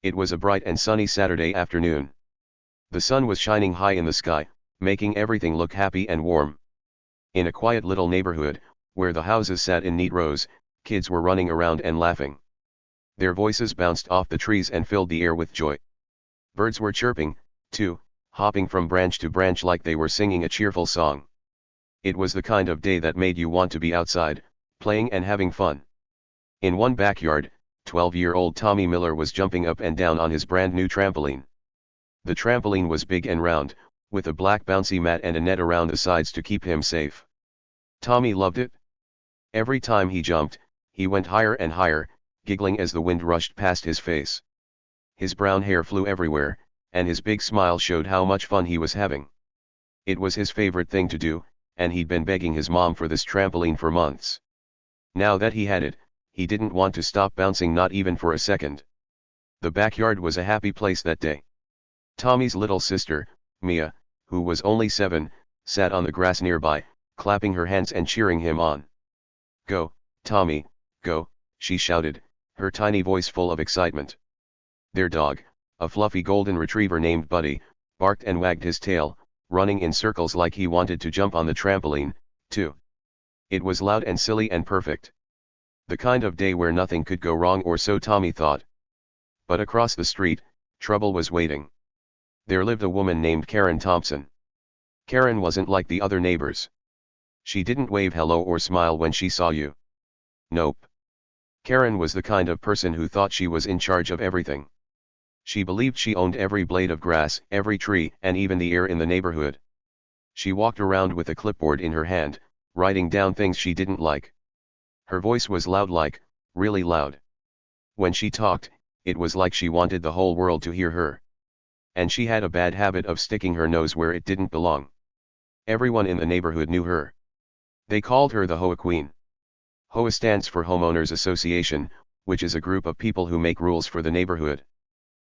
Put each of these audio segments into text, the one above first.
It was a bright and sunny Saturday afternoon. The sun was shining high in the sky, making everything look happy and warm. In a quiet little neighborhood, where the houses sat in neat rows, kids were running around and laughing. Their voices bounced off the trees and filled the air with joy. Birds were chirping, too, hopping from branch to branch like they were singing a cheerful song. It was the kind of day that made you want to be outside, playing and having fun. In one backyard, 12-year-old Tommy Miller was jumping up and down on his brand new trampoline. The trampoline was big and round, with a black bouncy mat and a net around the sides to keep him safe. Tommy loved it. Every time he jumped, he went higher and higher, giggling as the wind rushed past his face. His brown hair flew everywhere, and his big smile showed how much fun he was having. It was his favorite thing to do, and he'd been begging his mom for this trampoline for months. Now that he had it, he didn't want to stop bouncing, not even for a second. The backyard was a happy place that day. Tommy's little sister, Mia, who was only 7, sat on the grass nearby, clapping her hands and cheering him on. "Go, Tommy, go," she shouted, her tiny voice full of excitement. Their dog, a fluffy golden retriever named Buddy, barked and wagged his tail, running in circles like he wanted to jump on the trampoline, too. It was loud and silly and perfect. The kind of day where nothing could go wrong, or so Tommy thought. But across the street, trouble was waiting. There lived a woman named Karen Thompson. Karen wasn't like the other neighbors. She didn't wave hello or smile when she saw you. Nope. Karen was the kind of person who thought she was in charge of everything. She believed she owned every blade of grass, every tree, and even the air in the neighborhood. She walked around with a clipboard in her hand, writing down things she didn't like. Her voice was loud, like, really loud. When she talked, it was like she wanted the whole world to hear her. And she had a bad habit of sticking her nose where it didn't belong. Everyone in the neighborhood knew her. They called her the HOA Queen. HOA stands for Homeowners Association, which is a group of people who make rules for the neighborhood.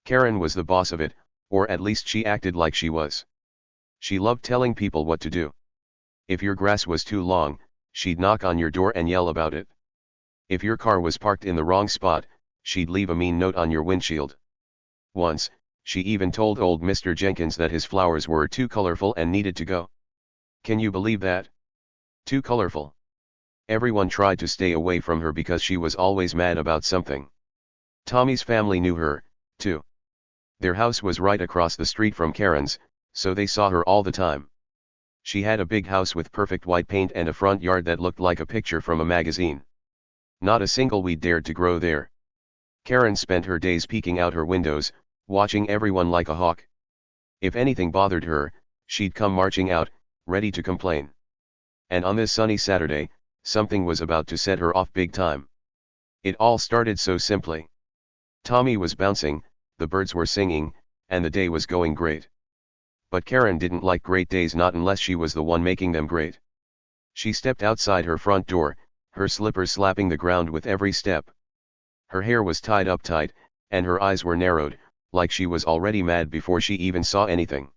Karen was the boss of it, or at least she acted like she was. She loved telling people what to do. If your grass was too long, she'd knock on your door and yell about it. If your car was parked in the wrong spot, she'd leave a mean note on your windshield. Once, she even told old Mr. Jenkins that his flowers were too colorful and needed to go. Can you believe that? Too colorful. Everyone tried to stay away from her because she was always mad about something. Tommy's family knew her, too. Their house was right across the street from Karen's, so they saw her all the time. She had a big house with perfect white paint and a front yard that looked like a picture from a magazine. Not a single weed dared to grow there. Karen spent her days peeking out her windows, watching everyone like a hawk. If anything bothered her, she'd come marching out, ready to complain. And on this sunny Saturday, something was about to set her off big time. It all started so simply. Tommy was bouncing, the birds were singing, and the day was going great. But Karen didn't like great days, not unless she was the one making them great. She stepped outside her front door, her slippers slapping the ground with every step. Her hair was tied up tight, and her eyes were narrowed, like she was already mad before she even saw anything.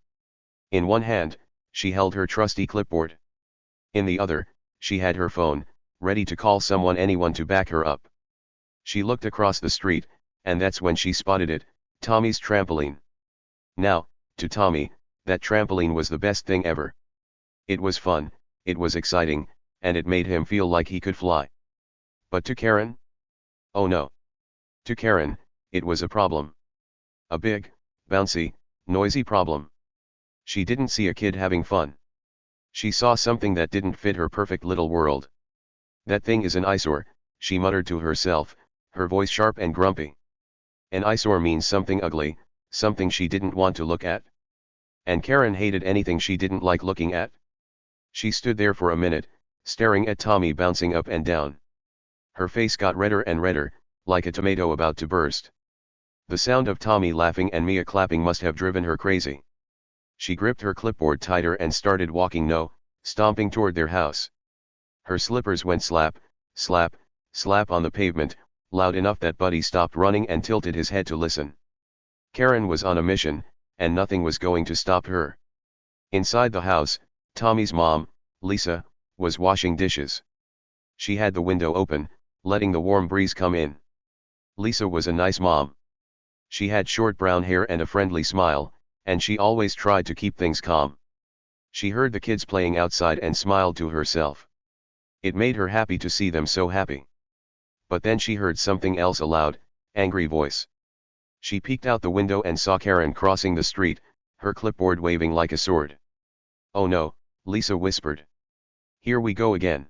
In one hand, she held her trusty clipboard. In the other, she had her phone, ready to call someone, anyone to back her up. She looked across the street, and that's when she spotted it, Tommy's trampoline. Now, to Tommy, that trampoline was the best thing ever. It was fun, it was exciting, and it made him feel like he could fly. But to Karen? Oh no. To Karen, it was a problem. A big, bouncy, noisy problem. She didn't see a kid having fun. She saw something that didn't fit her perfect little world. "That thing is an eyesore," she muttered to herself, her voice sharp and grumpy. An eyesore means something ugly, something she didn't want to look at. And Karen hated anything she didn't like looking at. She stood there for a minute, staring at Tommy bouncing up and down. Her face got redder and redder, like a tomato about to burst. The sound of Tommy laughing and Mia clapping must have driven her crazy. She gripped her clipboard tighter and started walking, stomping toward their house. Her slippers went slap, slap, slap on the pavement, loud enough that Buddy stopped running and tilted his head to listen. Karen was on a mission, and nothing was going to stop her. Inside the house, Tommy's mom, Lisa, was washing dishes. She had the window open, letting the warm breeze come in. Lisa was a nice mom. She had short brown hair and a friendly smile, and she always tried to keep things calm. She heard the kids playing outside and smiled to herself. It made her happy to see them so happy. But then she heard something else, a loud, angry voice. She peeked out the window and saw Karen crossing the street, her clipboard waving like a sword. "Oh no," Lisa whispered. "Here we go again."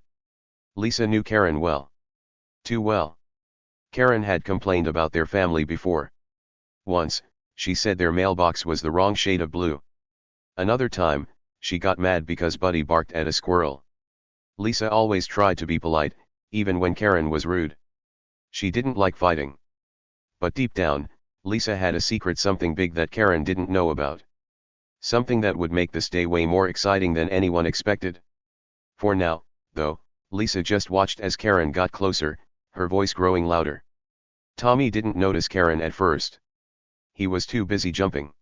Lisa knew Karen well. Too well. Karen had complained about their family before. Once, she said their mailbox was the wrong shade of blue. Another time, she got mad because Buddy barked at a squirrel. Lisa always tried to be polite, even when Karen was rude. She didn't like fighting. But deep down, Lisa had a secret, something big that Karen didn't know about. Something that would make this day way more exciting than anyone expected. For now, though, Lisa just watched as Karen got closer, her voice growing louder. Tommy didn't notice Karen at first. He was too busy jumping.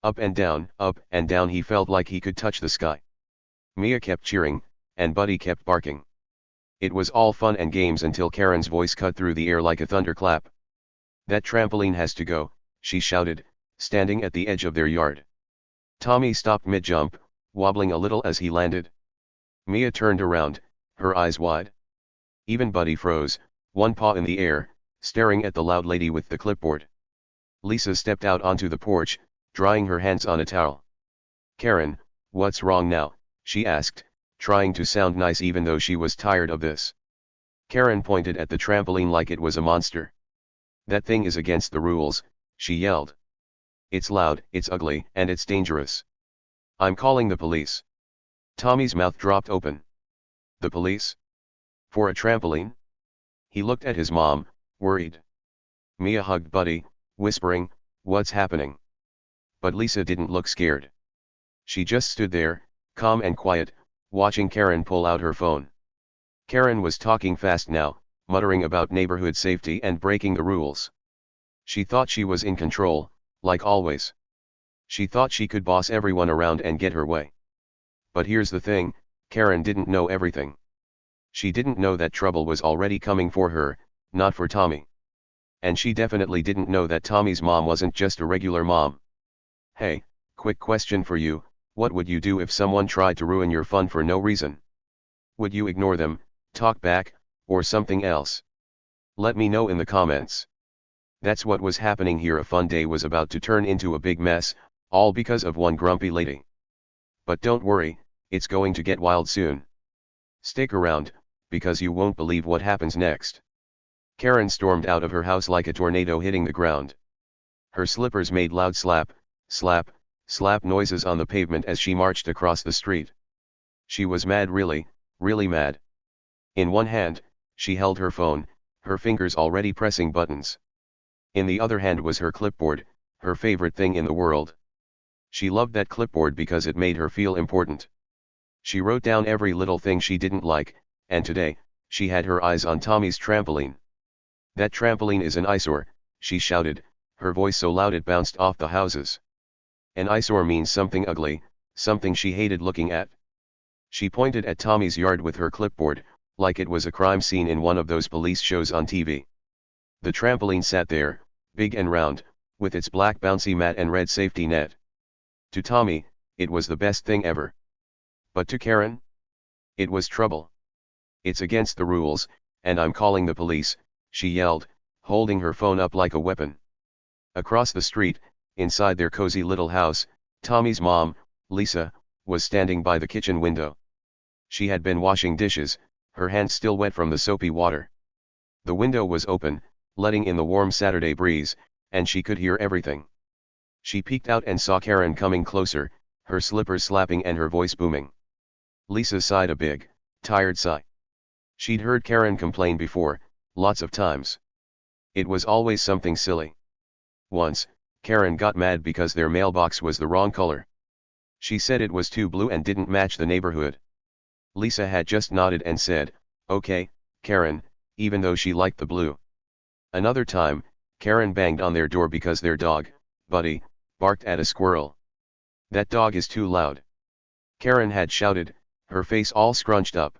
Up and down, he felt like he could touch the sky. Mia kept cheering, and Buddy kept barking. It was all fun and games until Karen's voice cut through the air like a thunderclap. "That trampoline has to go," she shouted, standing at the edge of their yard. Tommy stopped mid-jump, wobbling a little as he landed. Mia turned around, her eyes wide. Even Buddy froze, one paw in the air, staring at the loud lady with the clipboard. Lisa stepped out onto the porch, drying her hands on a towel. "Karen, what's wrong now?" she asked, trying to sound nice even though she was tired of this. Karen pointed at the trampoline like it was a monster. "That thing is against the rules," she yelled. "It's loud, it's ugly, and it's dangerous. I'm calling the police." Tommy's mouth dropped open. "The police? For a trampoline?" He looked at his mom, worried. Mia hugged Buddy, whispering, "What's happening?" But Lisa didn't look scared. She just stood there, calm and quiet, watching Karen pull out her phone. Karen was talking fast now, muttering about neighborhood safety and breaking the rules. She thought she was in control, like always. She thought she could boss everyone around and get her way. But here's the thing, Karen didn't know everything. She didn't know that trouble was already coming for her, not for Tommy. And she definitely didn't know that Tommy's mom wasn't just a regular mom. "Hey, quick question for you, what would you do if someone tried to ruin your fun for no reason? Would you ignore them, talk back, or something else? Let me know in the comments." That's what was happening here. A fun day was about to turn into a big mess, all because of one grumpy lady. But don't worry, it's going to get wild soon. Stick around, because you won't believe what happens next. Karen stormed out of her house like a tornado hitting the ground. Her slippers made loud slap, slap, slap noises on the pavement as she marched across the street. She was mad, really, really mad. In one hand, she held her phone, her fingers already pressing buttons. In the other hand was her clipboard, her favorite thing in the world. She loved that clipboard because it made her feel important. She wrote down every little thing she didn't like, and today, she had her eyes on Tommy's trampoline. "That trampoline is an eyesore," she shouted, her voice so loud it bounced off the houses. An eyesore means something ugly, something she hated looking at. She pointed at Tommy's yard with her clipboard, like it was a crime scene in one of those police shows on TV. The trampoline sat there, big and round, with its black bouncy mat and red safety net. To Tommy, it was the best thing ever. But to Karen? It was trouble. "It's against the rules, and I'm calling the police," she yelled, holding her phone up like a weapon. Across the street, inside their cozy little house, Tommy's mom, Lisa, was standing by the kitchen window. She had been washing dishes, her hands still wet from the soapy water. The window was open, letting in the warm Saturday breeze, and she could hear everything. She peeked out and saw Karen coming closer, her slippers slapping and her voice booming. Lisa sighed a big, tired sigh. She'd heard Karen complain before, lots of times. It was always something silly. Once, Karen got mad because their mailbox was the wrong color. She said it was too blue and didn't match the neighborhood. Lisa had just nodded and said, "Okay, Karen," even though she liked the blue. Another time, Karen banged on their door because their dog, Buddy, barked at a squirrel. "That dog is too loud," Karen had shouted, her face all scrunched up.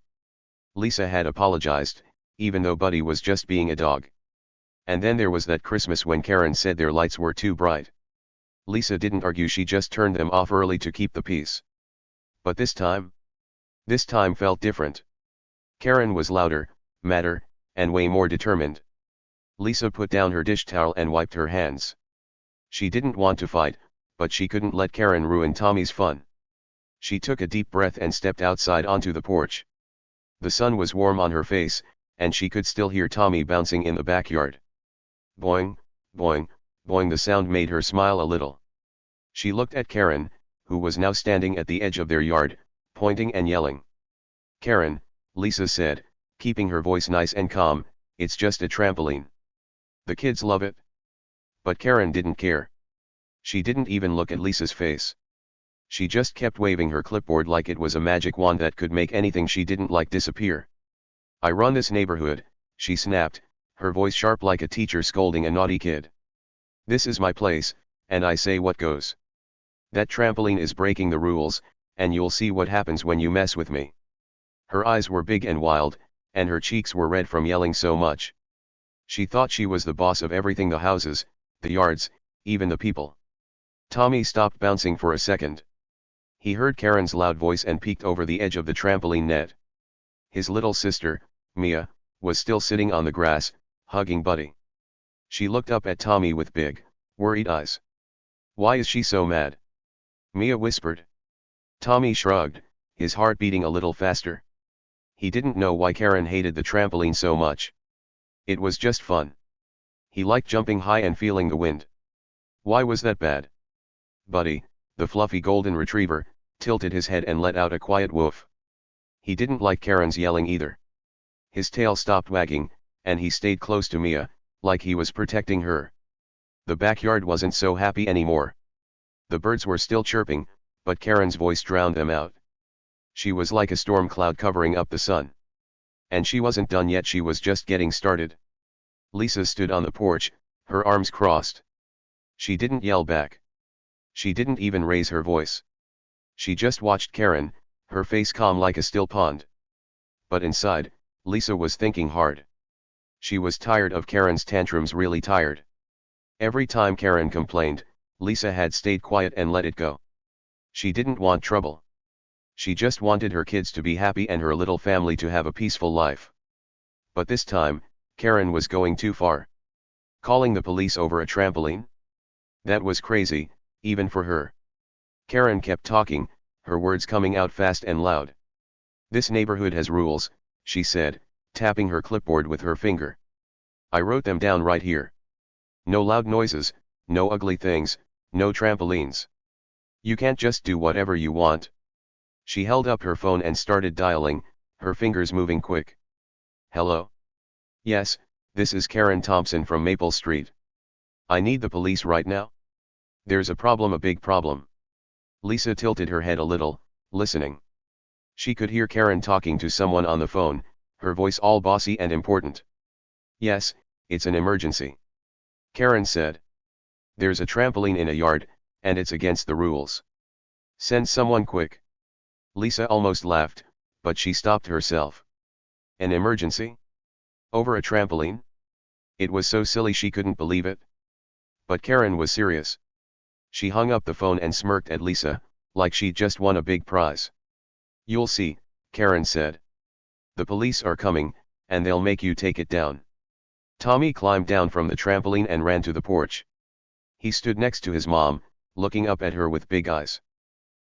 Lisa had apologized, even though Buddy was just being a dog. And then there was that Christmas when Karen said their lights were too bright. Lisa didn't argue, she just turned them off early to keep the peace. But this time felt different. Karen was louder, madder, and way more determined. Lisa put down her dish towel and wiped her hands. She didn't want to fight, but she couldn't let Karen ruin Tommy's fun. She took a deep breath and stepped outside onto the porch. The sun was warm on her face, and she could still hear Tommy bouncing in the backyard. Boing, boing, boing, the sound made her smile a little. She looked at Karen, who was now standing at the edge of their yard, pointing and yelling. Karen, Lisa said, keeping her voice nice and calm, it's just a trampoline. The kids love it. But Karen didn't care. She didn't even look at Lisa's face. She just kept waving her clipboard like it was a magic wand that could make anything she didn't like disappear. I run this neighborhood, she snapped, her voice sharp like a teacher scolding a naughty kid. This is my place, and I say what goes. That trampoline is breaking the rules, and you'll see what happens when you mess with me. Her eyes were big and wild, and her cheeks were red from yelling so much. She thought she was the boss of everything, the houses, the yards, even the people. Tommy stopped bouncing for a second. He heard Karen's loud voice and peeked over the edge of the trampoline net. His little sister, Mia, was still sitting on the grass, hugging Buddy. She looked up at Tommy with big, worried eyes. Why is she so mad? Mia whispered. Tommy shrugged, his heart beating a little faster. He didn't know why Karen hated the trampoline so much. It was just fun. He liked jumping high and feeling the wind. Why was that bad? Buddy, the fluffy golden retriever, tilted his head and let out a quiet woof. He didn't like Karen's yelling either. His tail stopped wagging, and he stayed close to Mia, like he was protecting her. The backyard wasn't so happy anymore. The birds were still chirping, but Karen's voice drowned them out. She was like a storm cloud covering up the sun. And she wasn't done yet, she was just getting started. Lisa stood on the porch, her arms crossed. She didn't yell back. She didn't even raise her voice. She just watched Karen, her face calm like a still pond. But inside, Lisa was thinking hard. She was tired of Karen's tantrums, really tired. Every time Karen complained, Lisa had stayed quiet and let it go. She didn't want trouble. She just wanted her kids to be happy and her little family to have a peaceful life. But this time, Karen was going too far. Calling the police over a trampoline? That was crazy, even for her. Karen kept talking, her words coming out fast and loud. This neighborhood has rules, she said, tapping her clipboard with her finger. I wrote them down right here. No loud noises, no ugly things, no trampolines. You can't just do whatever you want. She held up her phone and started dialing, her fingers moving quick. Hello? Yes, this is Karen Thompson from Maple Street. I need the police right now. There's a problem, a big problem. Lisa tilted her head a little, listening. She could hear Karen talking to someone on the phone, her voice all bossy and important. Yes, it's an emergency. Karen said. There's a trampoline in a yard, and it's against the rules. Send someone quick. Lisa almost laughed, but she stopped herself. An emergency? Over a trampoline? It was so silly she couldn't believe it. But Karen was serious. She hung up the phone and smirked at Lisa, like she'd just won a big prize. You'll see, Karen said. The police are coming, and they'll make you take it down. Tommy climbed down from the trampoline and ran to the porch. He stood next to his mom, looking up at her with big eyes.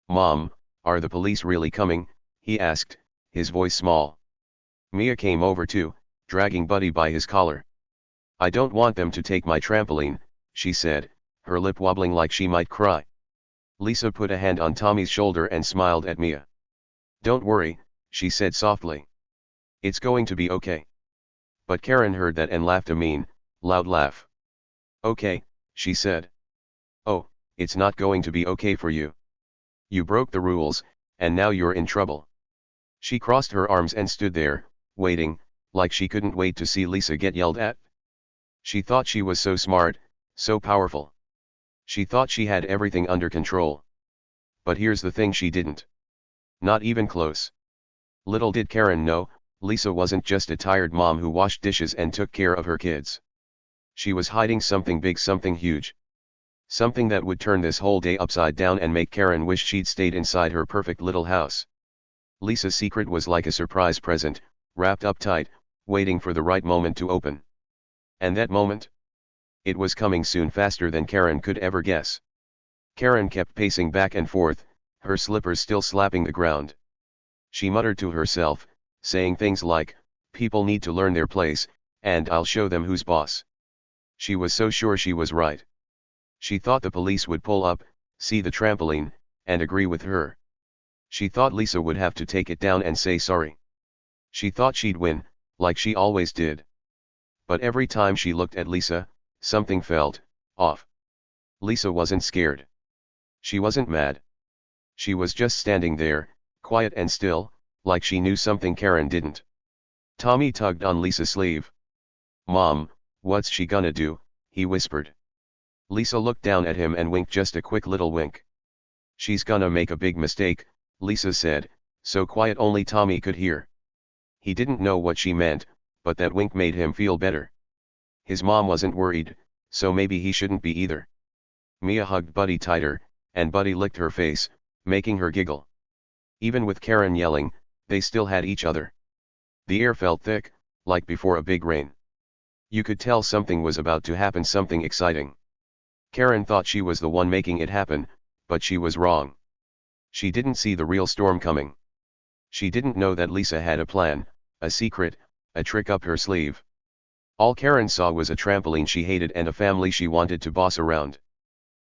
Mom, are the police really coming? He asked, his voice small. Mia came over too, dragging Buddy by his collar. I don't want them to take my trampoline, she said, her lip wobbling like she might cry. Lisa put a hand on Tommy's shoulder and smiled at Mia. Don't worry, she said softly. It's going to be okay. But Karen heard that and laughed a mean, loud laugh. Okay, she said. Oh, it's not going to be okay for you. You broke the rules, and now you're in trouble. She crossed her arms and stood there, waiting, like she couldn't wait to see Lisa get yelled at. She thought she was so smart, so powerful. She thought she had everything under control. But here's the thing, she didn't. Not even close. Little did Karen know, Lisa wasn't just a tired mom who washed dishes and took care of her kids. She was hiding something big, something huge. Something that would turn this whole day upside down and make Karen wish she'd stayed inside her perfect little house. Lisa's secret was like a surprise present, wrapped up tight, waiting for the right moment to open. And that moment? It was coming soon, faster than Karen could ever guess. Karen kept pacing back and forth, her slippers still slapping the ground. She muttered to herself, saying things like, "People need to learn their place, and I'll show them who's boss." She was so sure she was right. She thought the police would pull up, see the trampoline, and agree with her. She thought Lisa would have to take it down and say sorry. She thought she'd win, like she always did. But every time she looked at Lisa, something felt off. Lisa wasn't scared. She wasn't mad. She was just standing there, quiet and still, like she knew something Karen didn't. Tommy tugged on Lisa's sleeve. "Mom, what's she gonna do?" he whispered. Lisa looked down at him and winked, just a quick little wink. "She's gonna make a big mistake," Lisa said, so quiet only Tommy could hear. He didn't know what she meant, but that wink made him feel better. His mom wasn't worried, so maybe he shouldn't be either. Mia hugged Buddy tighter, and Buddy licked her face, making her giggle. Even with Karen yelling, they still had each other. The air felt thick, like before a big rain. You could tell something was about to happen, something exciting. Karen thought she was the one making it happen, but she was wrong. She didn't see the real storm coming. She didn't know that Lisa had a plan, a secret, a trick up her sleeve. All Karen saw was a trampoline she hated and a family she wanted to boss around.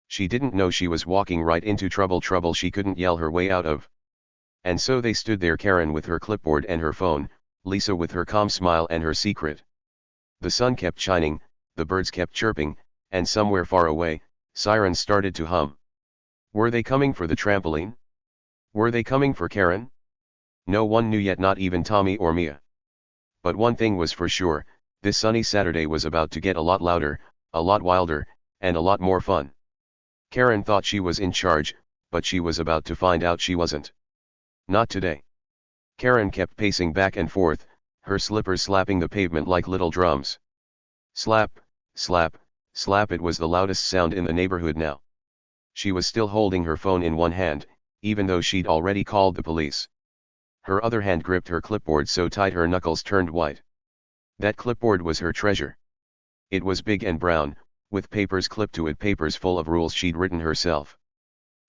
She didn't know she was walking right into trouble she couldn't yell her way out of. And so they stood there, Karen with her clipboard and her phone, Lisa with her calm smile and her secret. The sun kept shining, the birds kept chirping, and somewhere far away, sirens started to hum. Were they coming for the trampoline? Were they coming for Karen? No one knew yet, not even Tommy or Mia. But one thing was for sure, this sunny Saturday was about to get a lot louder, a lot wilder, and a lot more fun. Karen thought she was in charge, but she was about to find out she wasn't. Not today. Karen kept pacing back and forth, her slippers slapping the pavement like little drums. Slap, slap, slap. It was the loudest sound in the neighborhood now. She was still holding her phone in one hand, even though she'd already called the police. Her other hand gripped her clipboard so tight her knuckles turned white. That clipboard was her treasure. It was big and brown, with papers clipped to it, papers full of rules she'd written herself.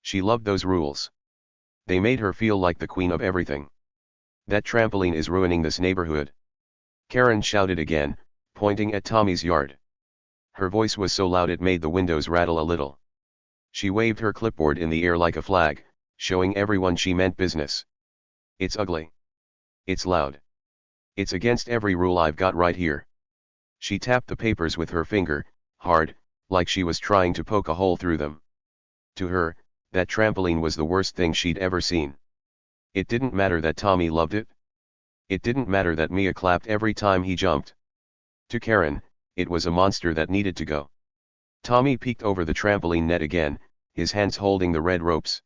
She loved those rules. They made her feel like the queen of everything. "That trampoline is ruining this neighborhood," Karen shouted again, pointing at Tommy's yard. Her voice was so loud it made the windows rattle a little. She waved her clipboard in the air like a flag, showing everyone she meant business. "It's ugly. It's loud. It's against every rule I've got right here." She tapped the papers with her finger, hard, like she was trying to poke a hole through them. To her, that trampoline was the worst thing she'd ever seen. It didn't matter that Tommy loved it. It didn't matter that Mia clapped every time he jumped. To Karen, it was a monster that needed to go. Tommy peeked over the trampoline net again, his hands holding the red ropes.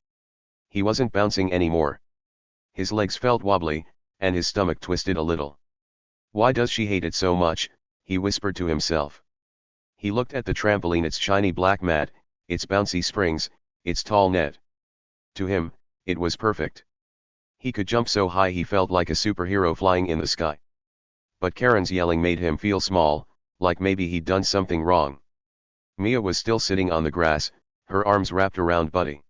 He wasn't bouncing anymore. His legs felt wobbly, and his stomach twisted a little. "Why does she hate it so much?" he whispered to himself. He looked at the trampoline, its shiny black mat, its bouncy springs, its tall net. To him, it was perfect. He could jump so high he felt like a superhero flying in the sky. But Karen's yelling made him feel small, like maybe he'd done something wrong. Mia was still sitting on the grass, her arms wrapped around Buddy.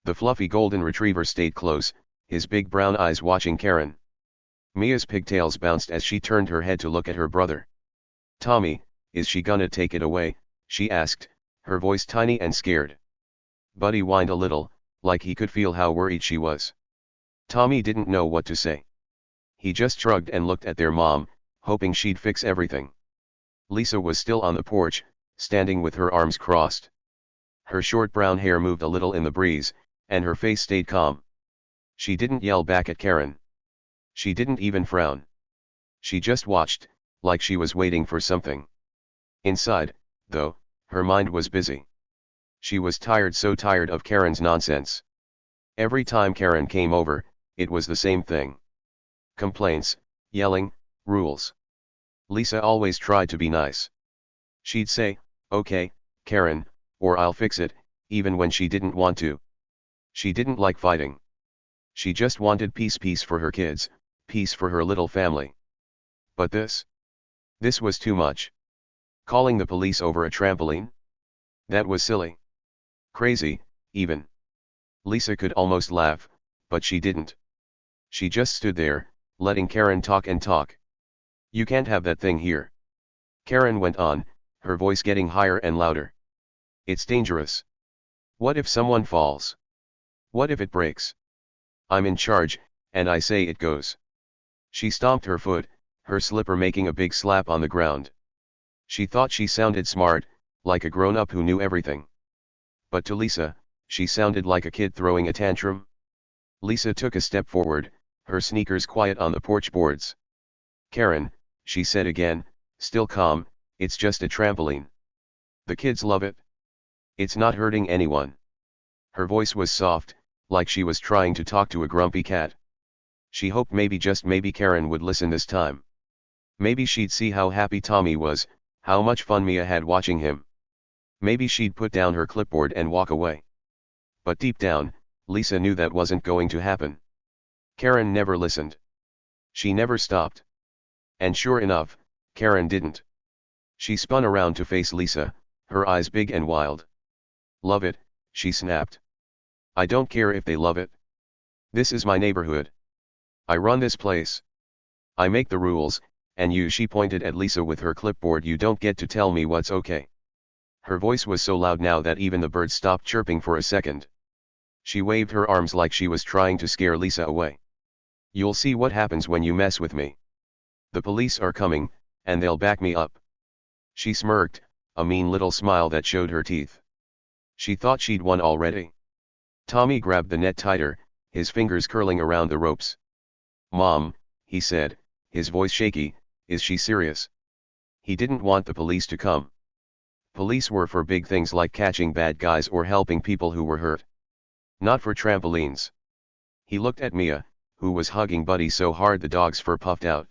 The fluffy golden retriever stayed close, his big brown eyes watching Karen. Mia's pigtails bounced as she turned her head to look at her brother. "Tommy, is she gonna take it away?" she asked, her voice tiny and scared. Buddy whined a little, like he could feel how worried she was. Tommy didn't know what to say. He just shrugged and looked at their mom, hoping she'd fix everything. Lisa was still on the porch, standing with her arms crossed. Her short brown hair moved a little in the breeze, and her face stayed calm. She didn't yell back at Karen. She didn't even frown. She just watched, like she was waiting for something. Inside, though, her mind was busy. She was tired, so tired of Karen's nonsense. Every time Karen came over, it was the same thing. Complaints, yelling, rules. Lisa always tried to be nice. She'd say, "Okay, Karen," or "I'll fix it," even when she didn't want to. She didn't like fighting. She just wanted peace for her kids, peace for her little family. But this was too much. Calling the police over a trampoline? That was silly. Crazy, even. Lisa could almost laugh, but she didn't. She just stood there, letting Karen talk and talk. "You can't have that thing here," Karen went on, her voice getting higher and louder. "It's dangerous. What if someone falls? What if it breaks? I'm in charge, and I say it goes." She stomped her foot, her slipper making a big slap on the ground. She thought she sounded smart, like a grown-up who knew everything. But to Lisa, she sounded like a kid throwing a tantrum. Lisa took a step forward, her sneakers quiet on the porch boards. "Karen," she said again, still calm, "it's just a trampoline. The kids love it. It's not hurting anyone." Her voice was soft, like she was trying to talk to a grumpy cat. She hoped maybe, just maybe, Karen would listen this time. Maybe she'd see how happy Tommy was, how much fun Mia had watching him. Maybe she'd put down her clipboard and walk away. But deep down, Lisa knew that wasn't going to happen. Karen never listened. She never stopped. And sure enough, Karen didn't. She spun around to face Lisa, her eyes big and wild. "Love it," she snapped. "I don't care if they love it. This is my neighborhood. I run this place. I make the rules, and you," she pointed at Lisa with her clipboard, "you don't get to tell me what's okay." Her voice was so loud now that even the birds stopped chirping for a second. She waved her arms like she was trying to scare Lisa away. "You'll see what happens when you mess with me. The police are coming, and they'll back me up." She smirked, a mean little smile that showed her teeth. She thought she'd won already. Tommy grabbed the net tighter, his fingers curling around the ropes. "Mom," he said, his voice shaky, "is she serious?" He didn't want the police to come. Police were for big things like catching bad guys or helping people who were hurt. Not for trampolines. He looked at Mia, who was hugging Buddy so hard the dog's fur puffed out.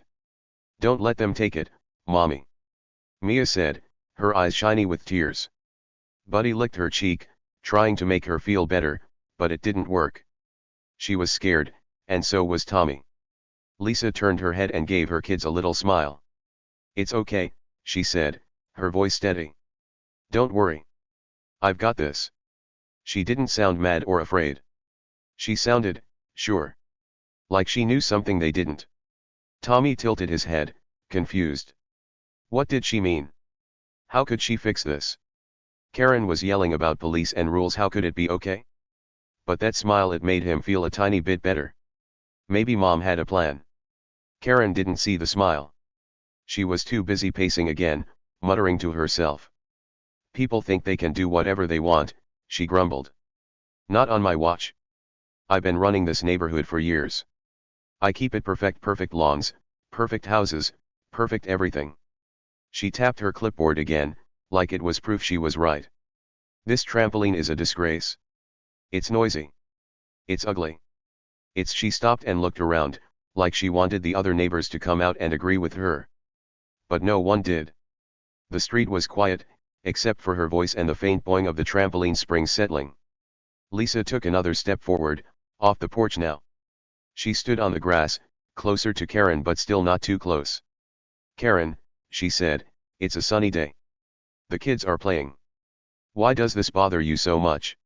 "Don't let them take it, Mommy," Mia said, her eyes shiny with tears. Buddy licked her cheek, trying to make her feel better, but it didn't work. She was scared, and so was Tommy. Lisa turned her head and gave her kids a little smile. "It's okay," she said, her voice steady. "Don't worry. I've got this." She didn't sound mad or afraid. She sounded sure. Like she knew something they didn't. Tommy tilted his head, confused. What did she mean? How could she fix this? Karen was yelling about police and rules. How could it be okay? But that smile, it made him feel a tiny bit better. Maybe Mom had a plan. Karen didn't see the smile. She was too busy pacing again, muttering to herself. "People think they can do whatever they want," she grumbled. "Not on my watch. I've been running this neighborhood for years. I keep it perfect, perfect lawns, perfect houses, perfect everything." She tapped her clipboard again, like it was proof she was right. "This trampoline is a disgrace. It's noisy. It's ugly. She stopped and looked around, like she wanted the other neighbors to come out and agree with her. But no one did. The street was quiet, except for her voice and the faint boing of the trampoline springs settling. Lisa took another step forward, off the porch now. She stood on the grass, closer to Karen but still not too close. "Karen," she said, "it's a sunny day. The kids are playing. Why does this bother you so much?"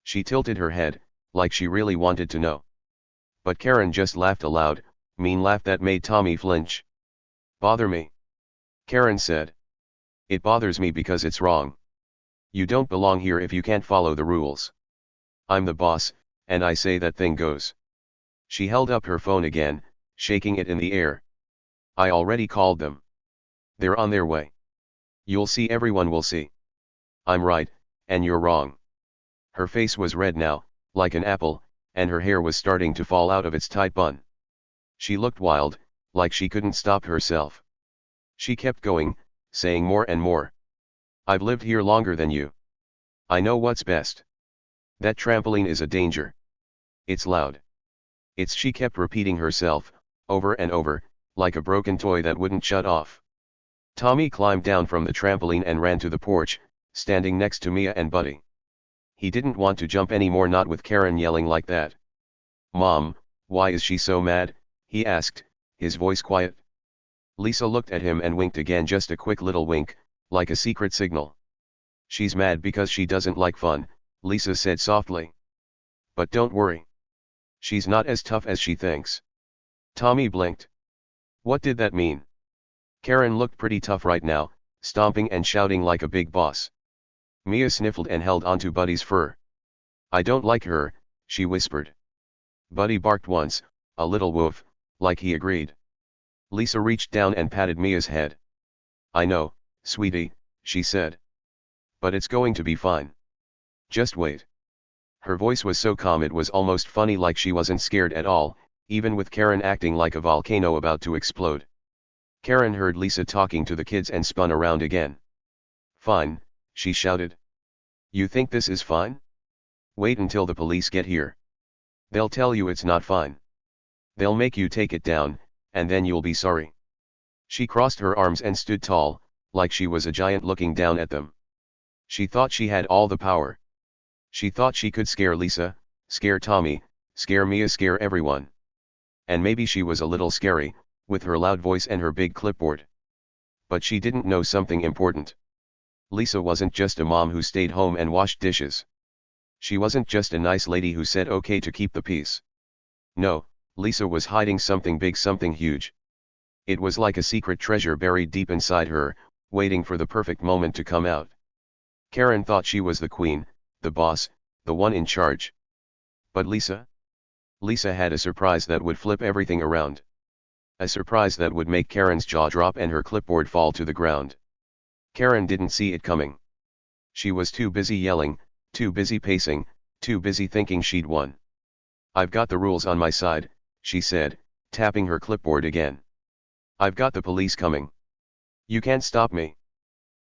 She tilted her head, like she really wanted to know. But Karen just laughed a loud, mean laugh that made Tommy flinch. "Bother me?" Karen said. "It bothers me because it's wrong. You don't belong here if you can't follow the rules. I'm the boss, and I say that thing goes." She held up her phone again, shaking it in the air. "I already called them. They're on their way. You'll see, everyone will see. I'm right, and you're wrong." Her face was red now, like an apple, and her hair was starting to fall out of its tight bun. She looked wild, like she couldn't stop herself. She kept going, saying more and more. "I've lived here longer than you. I know what's best. That trampoline is a danger. It's loud. She kept repeating herself, over and over, like a broken toy that wouldn't shut off. Tommy climbed down from the trampoline and ran to the porch, standing next to Mia and Buddy. He didn't want to jump anymore, not with Karen yelling like that. "Mom, why is she so mad?" he asked, his voice quiet. Lisa looked at him and winked again, just a quick little wink, like a secret signal. "She's mad because she doesn't like fun," Lisa said softly. "But don't worry. She's not as tough as she thinks." Tommy blinked. What did that mean? Karen looked pretty tough right now, stomping and shouting like a big boss. Mia sniffled and held onto Buddy's fur. "I don't like her," she whispered. Buddy barked once, a little woof, like he agreed. Lisa reached down and patted Mia's head. "I know, sweetie," she said. "But it's going to be fine. Just wait." Her voice was so calm it was almost funny, like she wasn't scared at all, even with Karen acting like a volcano about to explode. Karen heard Lisa talking to the kids and spun around again. "Fine," she shouted. "You think this is fine? Wait until the police get here. They'll tell you it's not fine. They'll make you take it down, and then you'll be sorry." She crossed her arms and stood tall, like she was a giant, looking down at them. She thought she had all the power. She thought she could scare Lisa, scare Tommy, scare Mia, scare everyone. And maybe she was a little scary, with her loud voice and her big clipboard. But she didn't know something important. Lisa wasn't just a mom who stayed home and washed dishes. She wasn't just a nice lady who said okay to keep the peace. No, Lisa was hiding something big, something huge. It was like a secret treasure buried deep inside her, waiting for the perfect moment to come out. Karen thought she was the queen, the boss, the one in charge. But Lisa? Lisa had a surprise that would flip everything around. A surprise that would make Karen's jaw drop and her clipboard fall to the ground. Karen didn't see it coming. She was too busy yelling, too busy pacing, too busy thinking she'd won. "I've got the rules on my side," she said, tapping her clipboard again. "I've got the police coming. You can't stop me."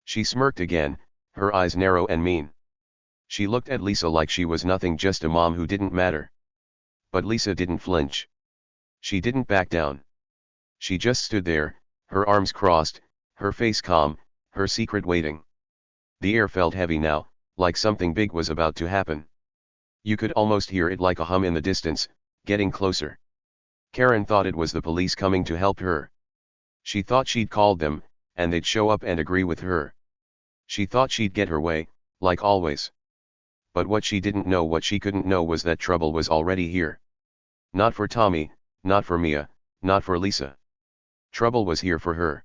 She smirked again, her eyes narrow and mean. She looked at Lisa like she was nothing, just a mom who didn't matter. But Lisa didn't flinch. She didn't back down. She just stood there, her arms crossed, her face calm, her secret waiting. The air felt heavy now, like something big was about to happen. You could almost hear it, like a hum in the distance, getting closer. Karen thought it was the police coming to help her. She thought she'd called them, and they'd show up and agree with her. She thought she'd get her way, like always. But what she didn't know, what she couldn't know, was that trouble was already here. Not for Tommy, not for Mia, not for Lisa. Trouble was here for her.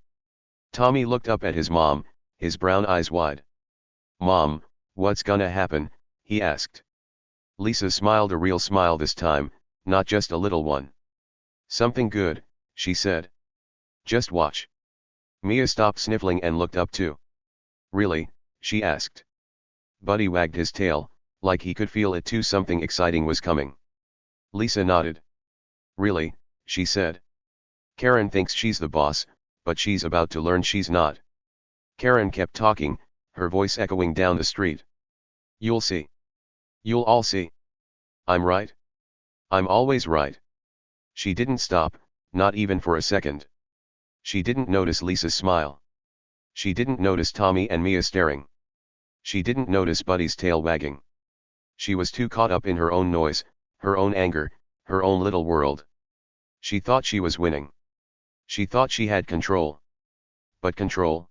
Tommy looked up at his mom, his brown eyes wide. "Mom, what's gonna happen?" he asked. Lisa smiled, a real smile this time, not just a little one. "Something good," she said. "Just watch." Mia stopped sniffling and looked up too. "Really?" she asked. Buddy wagged his tail, like he could feel it too, something exciting was coming. Lisa nodded. "Really?" she said. "Karen thinks she's the boss, but she's about to learn she's not." Karen kept talking, her voice echoing down the street. "You'll see. You'll all see. I'm right. I'm always right." She didn't stop, not even for a second. She didn't notice Lisa's smile. She didn't notice Tommy and Mia staring. She didn't notice Buddy's tail wagging. She was too caught up in her own noise, her own anger, her own little world. She thought she was winning. She thought she had control. But control?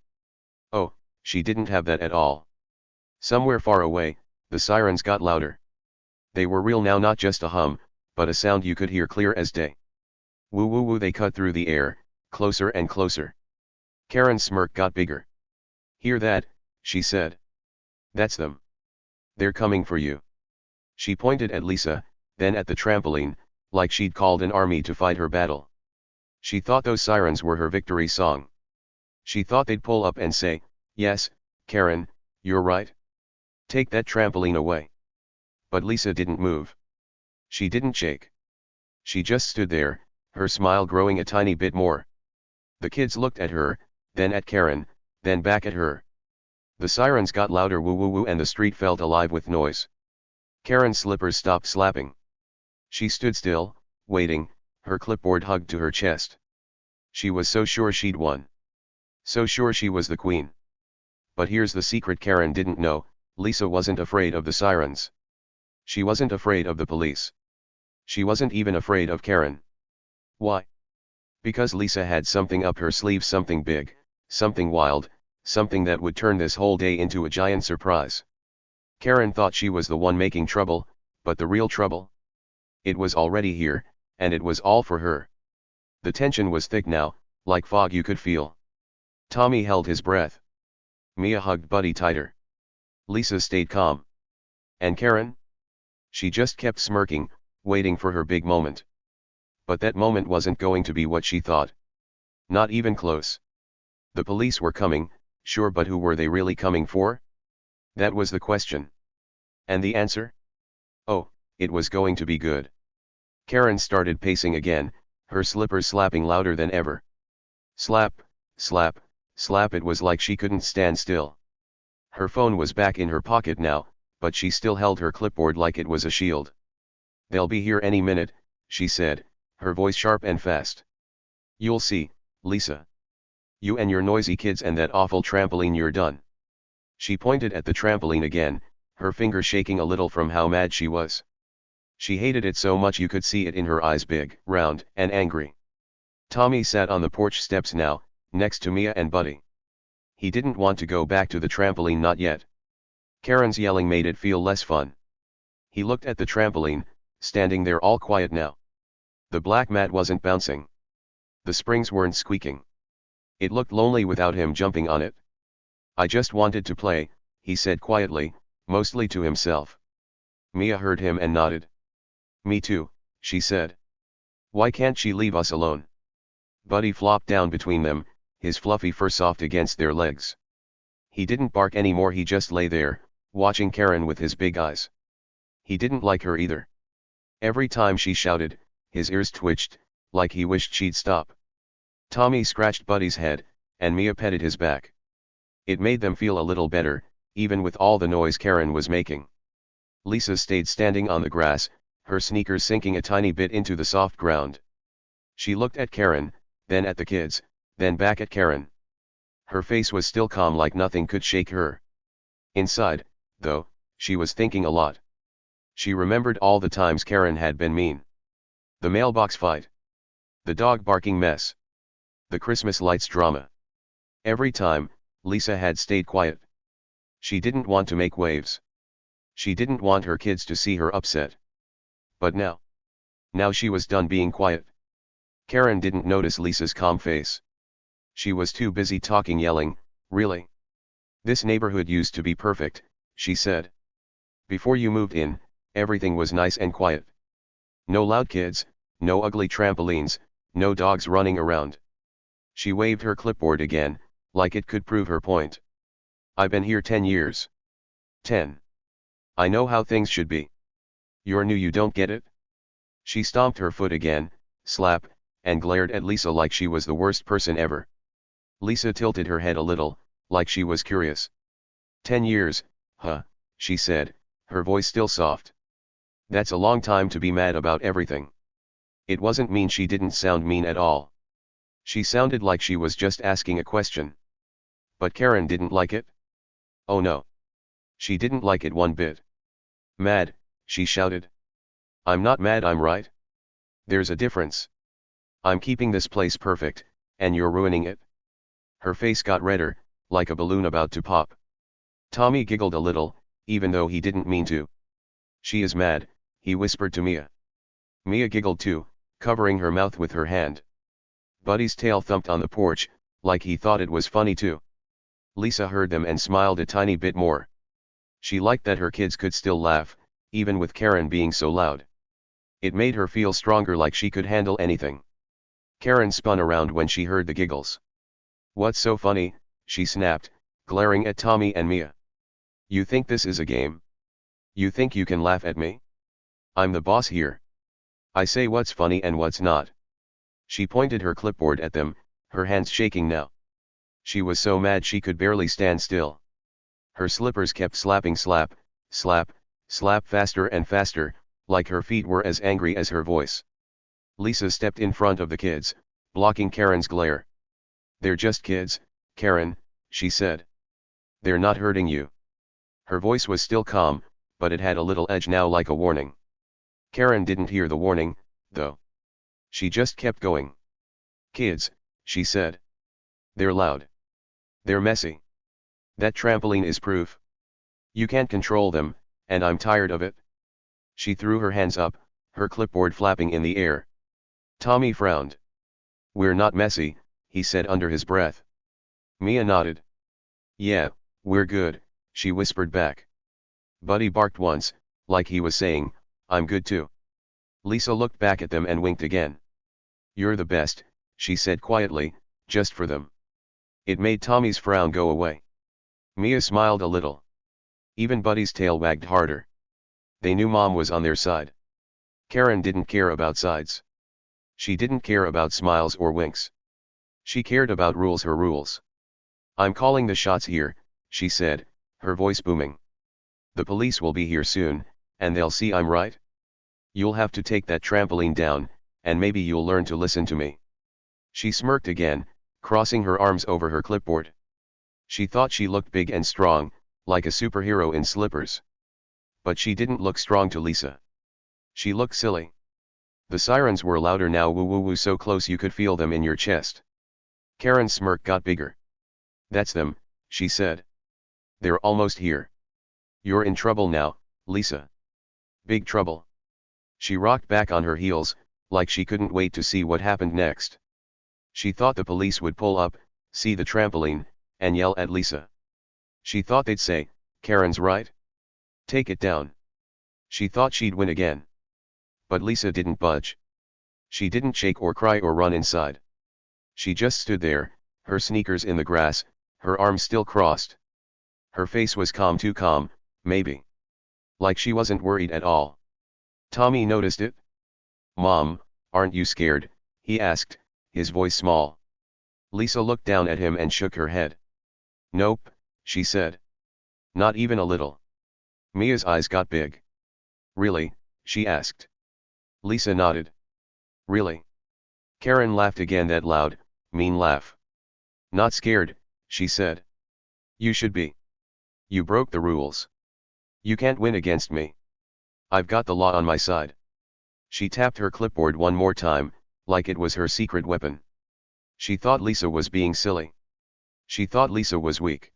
Oh, she didn't have that at all. Somewhere far away, the sirens got louder. They were real now, not just a hum, but a sound you could hear clear as day. Woo woo woo, they cut through the air, closer and closer. Karen's smirk got bigger. "Hear that?" she said. "That's them. They're coming for you." She pointed at Lisa, then at the trampoline, like she'd called an army to fight her battle. She thought those sirens were her victory song. She thought they'd pull up and say, "Yes, Karen, you're right. Take that trampoline away." But Lisa didn't move. She didn't shake. She just stood there, her smile growing a tiny bit more. The kids looked at her, then at Karen, then back at her. The sirens got louder, woo woo woo, and the street felt alive with noise. Karen's slippers stopped slapping. She stood still, waiting, her clipboard hugged to her chest. She was so sure she'd won. So sure she was the queen. But here's the secret Karen didn't know: Lisa wasn't afraid of the sirens. She wasn't afraid of the police. She wasn't even afraid of Karen. Why? Because Lisa had something up her sleeve, something big, something wild, something that would turn this whole day into a giant surprise. Karen thought she was the one making trouble, but the real trouble? It was already here, and it was all for her. The tension was thick now, like fog you could feel. Tommy held his breath. Mia hugged Buddy tighter. Lisa stayed calm. And Karen? She just kept smirking, waiting for her big moment. But that moment wasn't going to be what she thought. Not even close. The police were coming, sure, but who were they really coming for? That was the question. And the answer? Oh, it was going to be good. Karen started pacing again, her slippers slapping louder than ever. Slap, slap, slap. It was like she couldn't stand still. Her phone was back in her pocket now, but she still held her clipboard like it was a shield. They'll be here any minute, she said, her voice sharp and fast. You'll see, Lisa. You and your noisy kids and that awful trampoline, you're done. She pointed at the trampoline again, her finger shaking a little from how mad she was. She hated it so much you could see it in her eyes, big, round, and angry. Tommy sat on the porch steps now, next to Mia and Buddy. He didn't want to go back to the trampoline, not yet. Karen's yelling made it feel less fun. He looked at the trampoline, standing there all quiet now. The black mat wasn't bouncing. The springs weren't squeaking. It looked lonely without him jumping on it. I just wanted to play, he said quietly, mostly to himself. Mia heard him and nodded. Me too, she said. Why can't she leave us alone? Buddy flopped down between them, his fluffy fur soft against their legs. He didn't bark anymore, he just lay there, watching Karen with his big eyes. He didn't like her either. Every time she shouted, his ears twitched, like he wished she'd stop. Tommy scratched Buddy's head, and Mia petted his back. It made them feel a little better, even with all the noise Karen was making. Lisa stayed standing on the grass, her sneakers sinking a tiny bit into the soft ground. She looked at Karen, then at the kids, then back at Karen. Her face was still calm, like nothing could shake her. Inside, though, she was thinking a lot. She remembered all the times Karen had been mean. The mailbox fight. The dog barking mess. The Christmas lights drama. Every time, Lisa had stayed quiet. She didn't want to make waves. She didn't want her kids to see her upset. But now she was done being quiet. Karen didn't notice Lisa's calm face. She was too busy talking, yelling, really? This neighborhood used to be perfect, she said. Before you moved in, everything was nice and quiet. No loud kids, no ugly trampolines, no dogs running around. She waved her clipboard again, like it could prove her point. I've been here 10 years. 10. I know how things should be. You're new, you don't get it? She stomped her foot again, slap, and glared at Lisa like she was the worst person ever. Lisa tilted her head a little, like she was curious. 10 years, huh, she said, her voice still soft. That's a long time to be mad about everything. It wasn't mean, she didn't sound mean at all. She sounded like she was just asking a question. But Karen didn't like it. Oh no. She didn't like it one bit. Mad, she shouted. I'm not mad, I'm right. There's a difference. I'm keeping this place perfect, and you're ruining it. Her face got redder, like a balloon about to pop. Tommy giggled a little, even though he didn't mean to. She is mad, he whispered to Mia. Mia giggled too, covering her mouth with her hand. Buddy's tail thumped on the porch, like he thought it was funny too. Lisa heard them and smiled a tiny bit more. She liked that her kids could still laugh, even with Karen being so loud. It made her feel stronger, like she could handle anything. Karen spun around when she heard the giggles. What's so funny, she snapped, glaring at Tommy and Mia. You think this is a game? You think you can laugh at me? I'm the boss here. I say what's funny and what's not. She pointed her clipboard at them, her hands shaking now. She was so mad she could barely stand still. Her slippers kept slapping, slap, slap, slap, faster and faster, like her feet were as angry as her voice. Lisa stepped in front of the kids, blocking Karen's glare. They're just kids, Karen, she said. They're not hurting you. Her voice was still calm, but it had a little edge now like a warning. Karen didn't hear the warning, though. She just kept going. Kids, she said. They're loud. They're messy. That trampoline is proof. You can't control them, and I'm tired of it. She threw her hands up, her clipboard flapping in the air. Tommy frowned. We're not messy, he said under his breath. Mia nodded. Yeah, we're good, she whispered back. Buddy barked once, like he was saying, I'm good too. Lisa looked back at them and winked again. You're the best, she said quietly, just for them. It made Tommy's frown go away. Mia smiled a little. Even Buddy's tail wagged harder. They knew Mom was on their side. Karen didn't care about sides. She didn't care about smiles or winks. She cared about rules, her rules. I'm calling the shots here, she said, her voice booming. The police will be here soon, and they'll see I'm right. You'll have to take that trampoline down, and maybe you'll learn to listen to me. She smirked again, crossing her arms over her clipboard. She thought she looked big and strong, like a superhero in slippers. But she didn't look strong to Lisa. She looked silly. The sirens were louder now, woo woo woo, so close you could feel them in your chest. Karen's smirk got bigger. That's them, she said. They're almost here. You're in trouble now, Lisa. Big trouble. She rocked back on her heels, like she couldn't wait to see what happened next. She thought the police would pull up, see the trampoline, and yell at Lisa. She thought they'd say, Karen's right. Take it down. She thought she'd win again. But Lisa didn't budge. She didn't shake or cry or run inside. She just stood there, her sneakers in the grass, her arms still crossed. Her face was calm, too calm, maybe. Like she wasn't worried at all. Tommy noticed it. Mom, aren't you scared? He asked, his voice small. Lisa looked down at him and shook her head. Nope, she said. Not even a little. Mia's eyes got big. Really? She asked. Lisa nodded. Really? Karen laughed again, that loud, mean laugh. Not scared, she said. You should be. You broke the rules. You can't win against me. I've got the law on my side. She tapped her clipboard one more time, like it was her secret weapon. She thought Lisa was being silly. She thought Lisa was weak.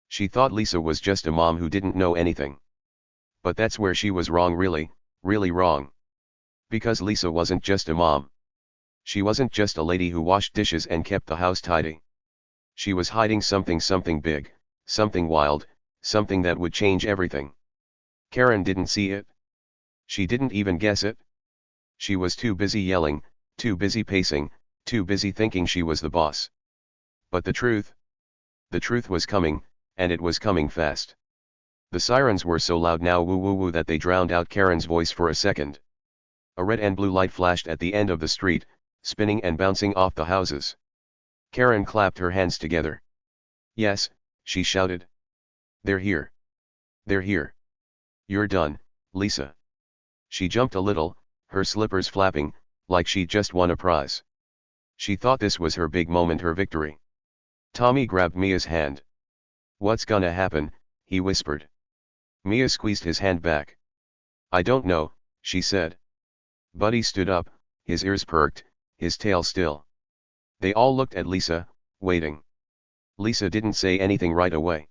She thought Lisa was just a mom who didn't know anything. But that's where she was wrong, really, really wrong. Because Lisa wasn't just a mom. She wasn't just a lady who washed dishes and kept the house tidy. She was hiding something big, something wild, something that would change everything. Karen didn't see it. She didn't even guess it. She was too busy yelling, too busy pacing, too busy thinking she was the boss. But the truth was coming, and it was coming fast. The sirens were so loud now, woo woo woo, that they drowned out Karen's voice for a second. A red and blue light flashed at the end of the street, spinning and bouncing off the houses. Karen clapped her hands together. Yes, she shouted. They're here. They're here. You're done, Lisa. She jumped a little, her slippers flapping, like she'd just won a prize. She thought this was her big moment, her victory. Tommy grabbed Mia's hand. What's gonna happen? He whispered. Mia squeezed his hand back. I don't know, she said. Buddy stood up, his ears perked, his tail still. They all looked at Lisa, waiting. Lisa didn't say anything right away.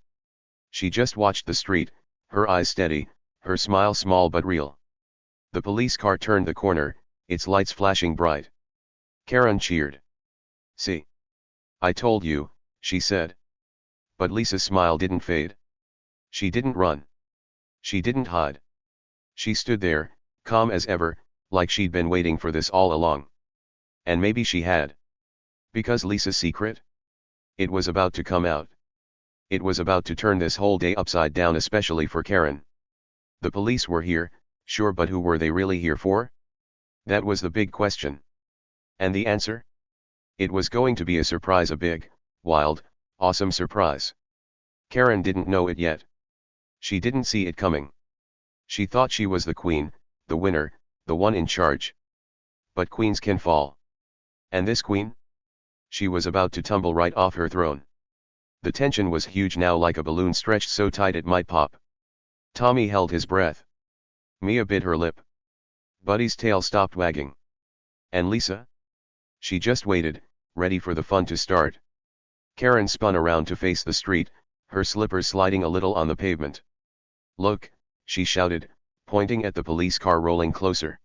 She just watched the street, her eyes steady, her smile small but real. The police car turned the corner, its lights flashing bright. Karen cheered. See? I told you, she said. But Lisa's smile didn't fade. She didn't run. She didn't hide. She stood there, calm as ever, like she'd been waiting for this all along. And maybe she had. Because Lisa's secret? It was about to come out. It was about to turn this whole day upside down, especially for Karen. The police were here, sure, but who were they really here for? That was the big question. And the answer? It was going to be a surprise, a big, wild, awesome surprise. Karen didn't know it yet. She didn't see it coming. She thought she was the queen, the winner, the one in charge. But queens can fall. And this queen? She was about to tumble right off her throne. The tension was huge now, like a balloon stretched so tight it might pop. Tommy held his breath. Mia bit her lip. Buddy's tail stopped wagging. And Lisa? She just waited, ready for the fun to start. Karen spun around to face the street, her slippers sliding a little on the pavement. Look, she shouted, pointing at the police car rolling closer.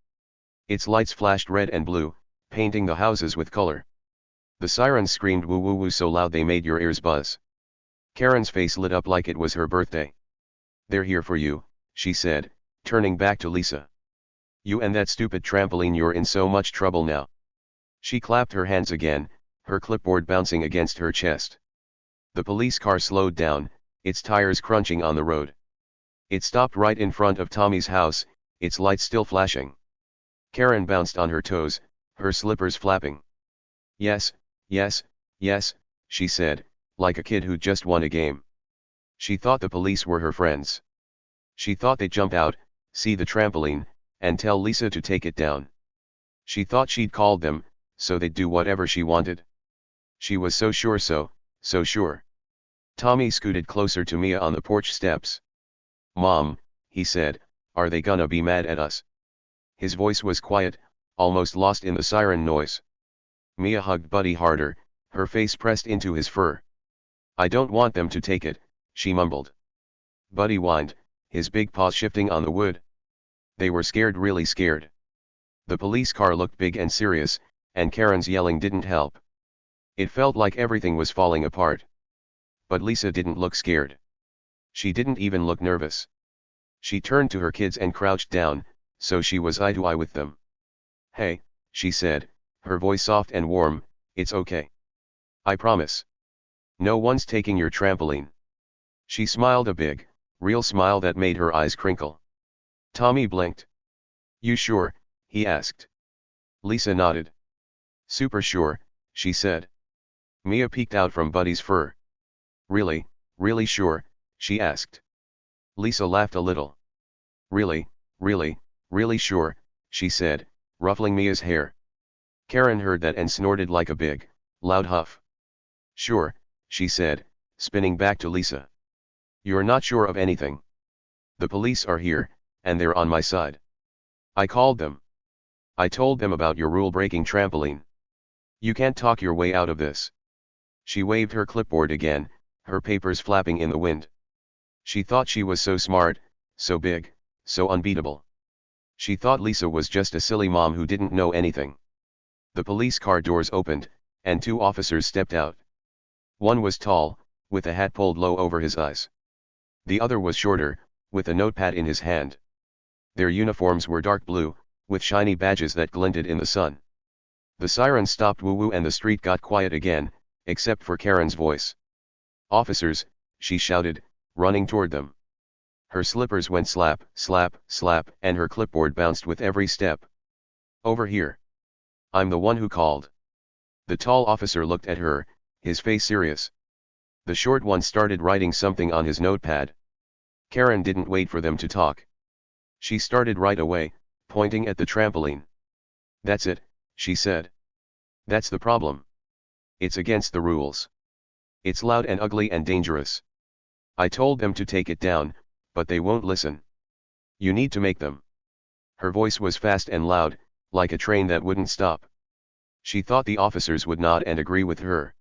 Its lights flashed red and blue, painting the houses with color. The sirens screamed woo woo woo so loud they made your ears buzz. Karen's face lit up like it was her birthday. They're here for you, she said, turning back to Lisa. You and that stupid trampoline, you're in so much trouble now. She clapped her hands again, her clipboard bouncing against her chest. The police car slowed down, its tires crunching on the road. It stopped right in front of Tommy's house, its lights still flashing. Karen bounced on her toes, her slippers flapping. Yes, yes, yes, she said, like a kid who just won a game. She thought the police were her friends. She thought they'd jump out, see the trampoline, and tell Lisa to take it down. She thought she'd called them, so they'd do whatever she wanted. She was so sure, so sure. Tommy scooted closer to Mia on the porch steps. Mom, he said, are they gonna be mad at us? His voice was quiet, almost lost in the siren noise. Mia hugged Buddy harder, her face pressed into his fur. I don't want them to take it, she mumbled. Buddy whined, his big paws shifting on the wood. They were scared, really scared. The police car looked big and serious, and Karen's yelling didn't help. It felt like everything was falling apart. But Lisa didn't look scared. She didn't even look nervous. She turned to her kids and crouched down, so she was eye to eye with them. Hey, she said, her voice soft and warm, it's okay. I promise. No one's taking your trampoline. She smiled a big, real smile that made her eyes crinkle. Tommy blinked. You sure? He asked. Lisa nodded. Super sure, she said. Mia peeked out from Buddy's fur. Really, really sure? She asked. Lisa laughed a little. Really, really sure, she said, ruffling Mia's hair. Karen heard that and snorted like a big, loud huff. Sure, she said, spinning back to Lisa. You're not sure of anything. The police are here, and they're on my side. I called them. I told them about your rule-breaking trampoline. You can't talk your way out of this. She waved her clipboard again, her papers flapping in the wind. She thought she was so smart, so big, so unbeatable. She thought Lisa was just a silly mom who didn't know anything. The police car doors opened, and two officers stepped out. One was tall, with a hat pulled low over his eyes. The other was shorter, with a notepad in his hand. Their uniforms were dark blue, with shiny badges that glinted in the sun. The sirens stopped woo-woo and the street got quiet again, except for Karen's voice. Officers, she shouted, running toward them. Her slippers went slap, slap, slap, and her clipboard bounced with every step. Over here. I'm the one who called. The tall officer looked at her, his face serious. The short one started writing something on his notepad. Karen didn't wait for them to talk. She started right away, pointing at the trampoline. That's it, she said. That's the problem. It's against the rules. It's loud and ugly and dangerous. I told them to take it down, but they won't listen. You need to make them. Her voice was fast and loud, like a train that wouldn't stop. She thought the officers would nod and agree with her.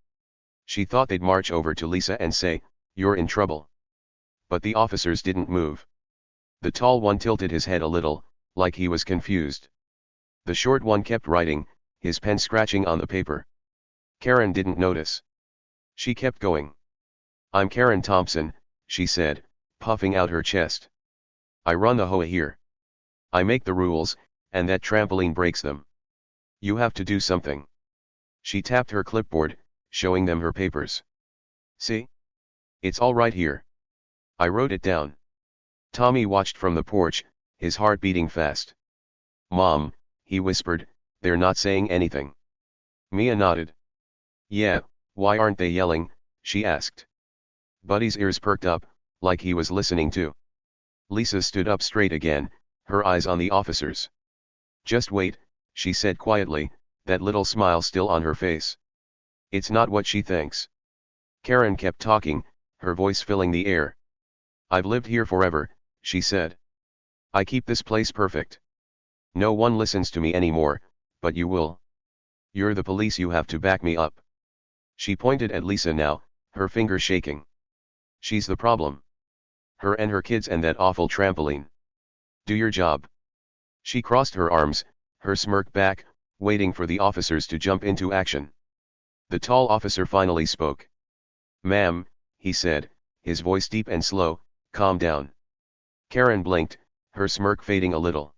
She thought they'd march over to Lisa and say, "You're in trouble." But the officers didn't move. The tall one tilted his head a little, like he was confused. The short one kept writing, his pen scratching on the paper. Karen didn't notice. She kept going. "I'm Karen Thompson," she said, puffing out her chest. "I run the HOA here. I make the rules, and that trampoline breaks them. You have to do something." She tapped her clipboard, showing them her papers. "See? It's all right here. I wrote it down." Tommy watched from the porch, his heart beating fast. "Mom," he whispered, "they're not saying anything." Mia nodded. "Yeah, why aren't they yelling?" she asked. Buddy's ears perked up, like he was listening too. Lisa stood up straight again, her eyes on the officers. "Just wait," she said quietly, that little smile still on her face. "It's not what she thinks. Karen kept talking, her voice filling the air. I've lived here forever, she said. I keep this place perfect. No one listens to me anymore, but you will. You're the police, you have to back me up. She pointed at Lisa now, her finger shaking. She's the problem. Her and her kids and that awful trampoline. Do your job. She crossed her arms, her smirk back, waiting for the officers to jump into action. The tall officer finally spoke. Ma'am, he said, his voice deep and slow, calm down. Karen blinked, her smirk fading a little.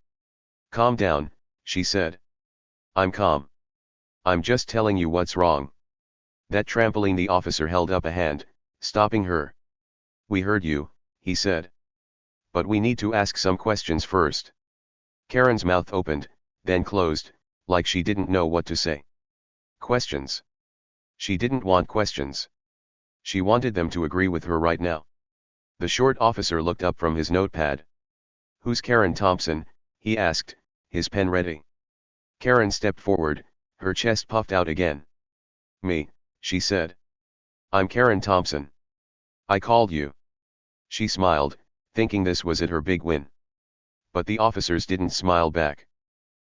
Calm down, she said. I'm calm. I'm just telling you what's wrong. That trampoline. The officer held up a hand, stopping her. We heard you, he said. But we need to ask some questions first. Karen's mouth opened, then closed, like she didn't know what to say. Questions. She didn't want questions. She wanted them to agree with her right now. The short officer looked up from his notepad. Who's Karen Thompson? He asked, his pen ready. Karen stepped forward, her chest puffed out again. Me, she said. I'm Karen Thompson. I called you. She smiled, thinking this was it, her big win. But the officers didn't smile back.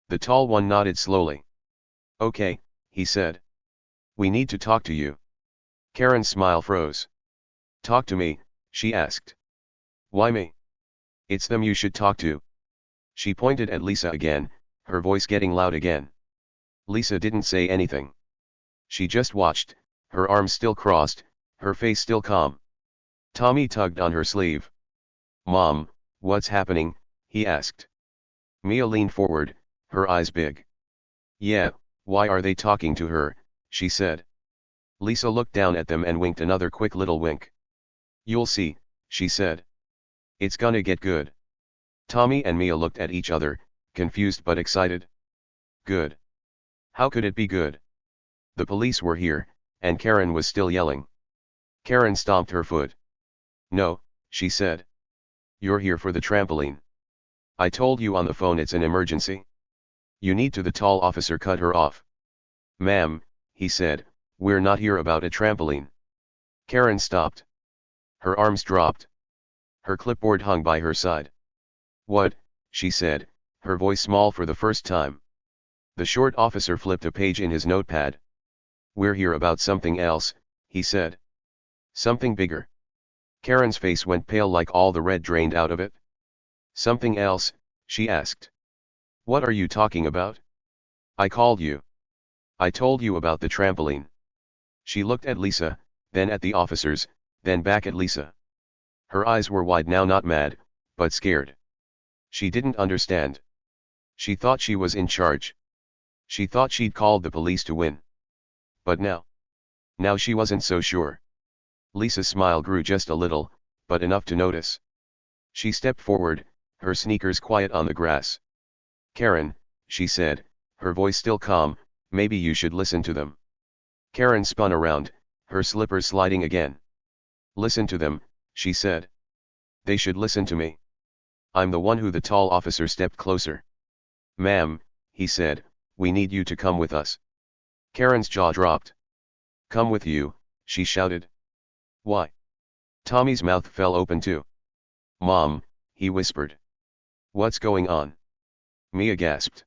The tall one nodded slowly. Okay, he said. We need to talk to you. Karen's smile froze. Talk to me, she asked. Why me? It's them you should talk to. She pointed at Lisa again, her voice getting loud again. Lisa didn't say anything. She just watched, her arms still crossed, her face still calm. Tommy tugged on her sleeve. Mom, what's happening? He asked. Mia leaned forward, her eyes big. Yeah, why are they talking to her? She said. Lisa looked down at them and winked another quick little wink. You'll see, she said. It's gonna get good. Tommy and Mia looked at each other, confused but excited. Good. How could it be good? The police were here, and Karen was still yelling. Karen stomped her foot. No, she said. You're here for the trampoline. I told you on the phone it's an emergency. You need to. The tall officer cut her off. Ma'am, he said, we're not here about a trampoline. Karen stopped. Her arms dropped. Her clipboard hung by her side. What? She said, her voice small for the first time. The short officer flipped a page in his notepad. We're here about something else, he said. Something bigger. Karen's face went pale like all the red drained out of it. Something else? She asked. What are you talking about? I called you. I told you about the trampoline. She looked at Lisa, then at the officers, then back at Lisa. Her eyes were wide now, not mad, but scared. She didn't understand. She thought she was in charge. She thought she'd called the police to win. But now she wasn't so sure. Lisa's smile grew just a little, but enough to notice. She stepped forward, her sneakers quiet on the grass. Karen, she said, her voice still calm, maybe you should listen to them. Karen spun around, her slippers sliding again. Listen to them, she said. They should listen to me. I'm the one who. The tall officer stepped closer. Ma'am, he said, we need you to come with us. Karen's jaw dropped. Come with you, she shouted. Why? Tommy's mouth fell open too. Mom, he whispered. What's going on? Mia gasped.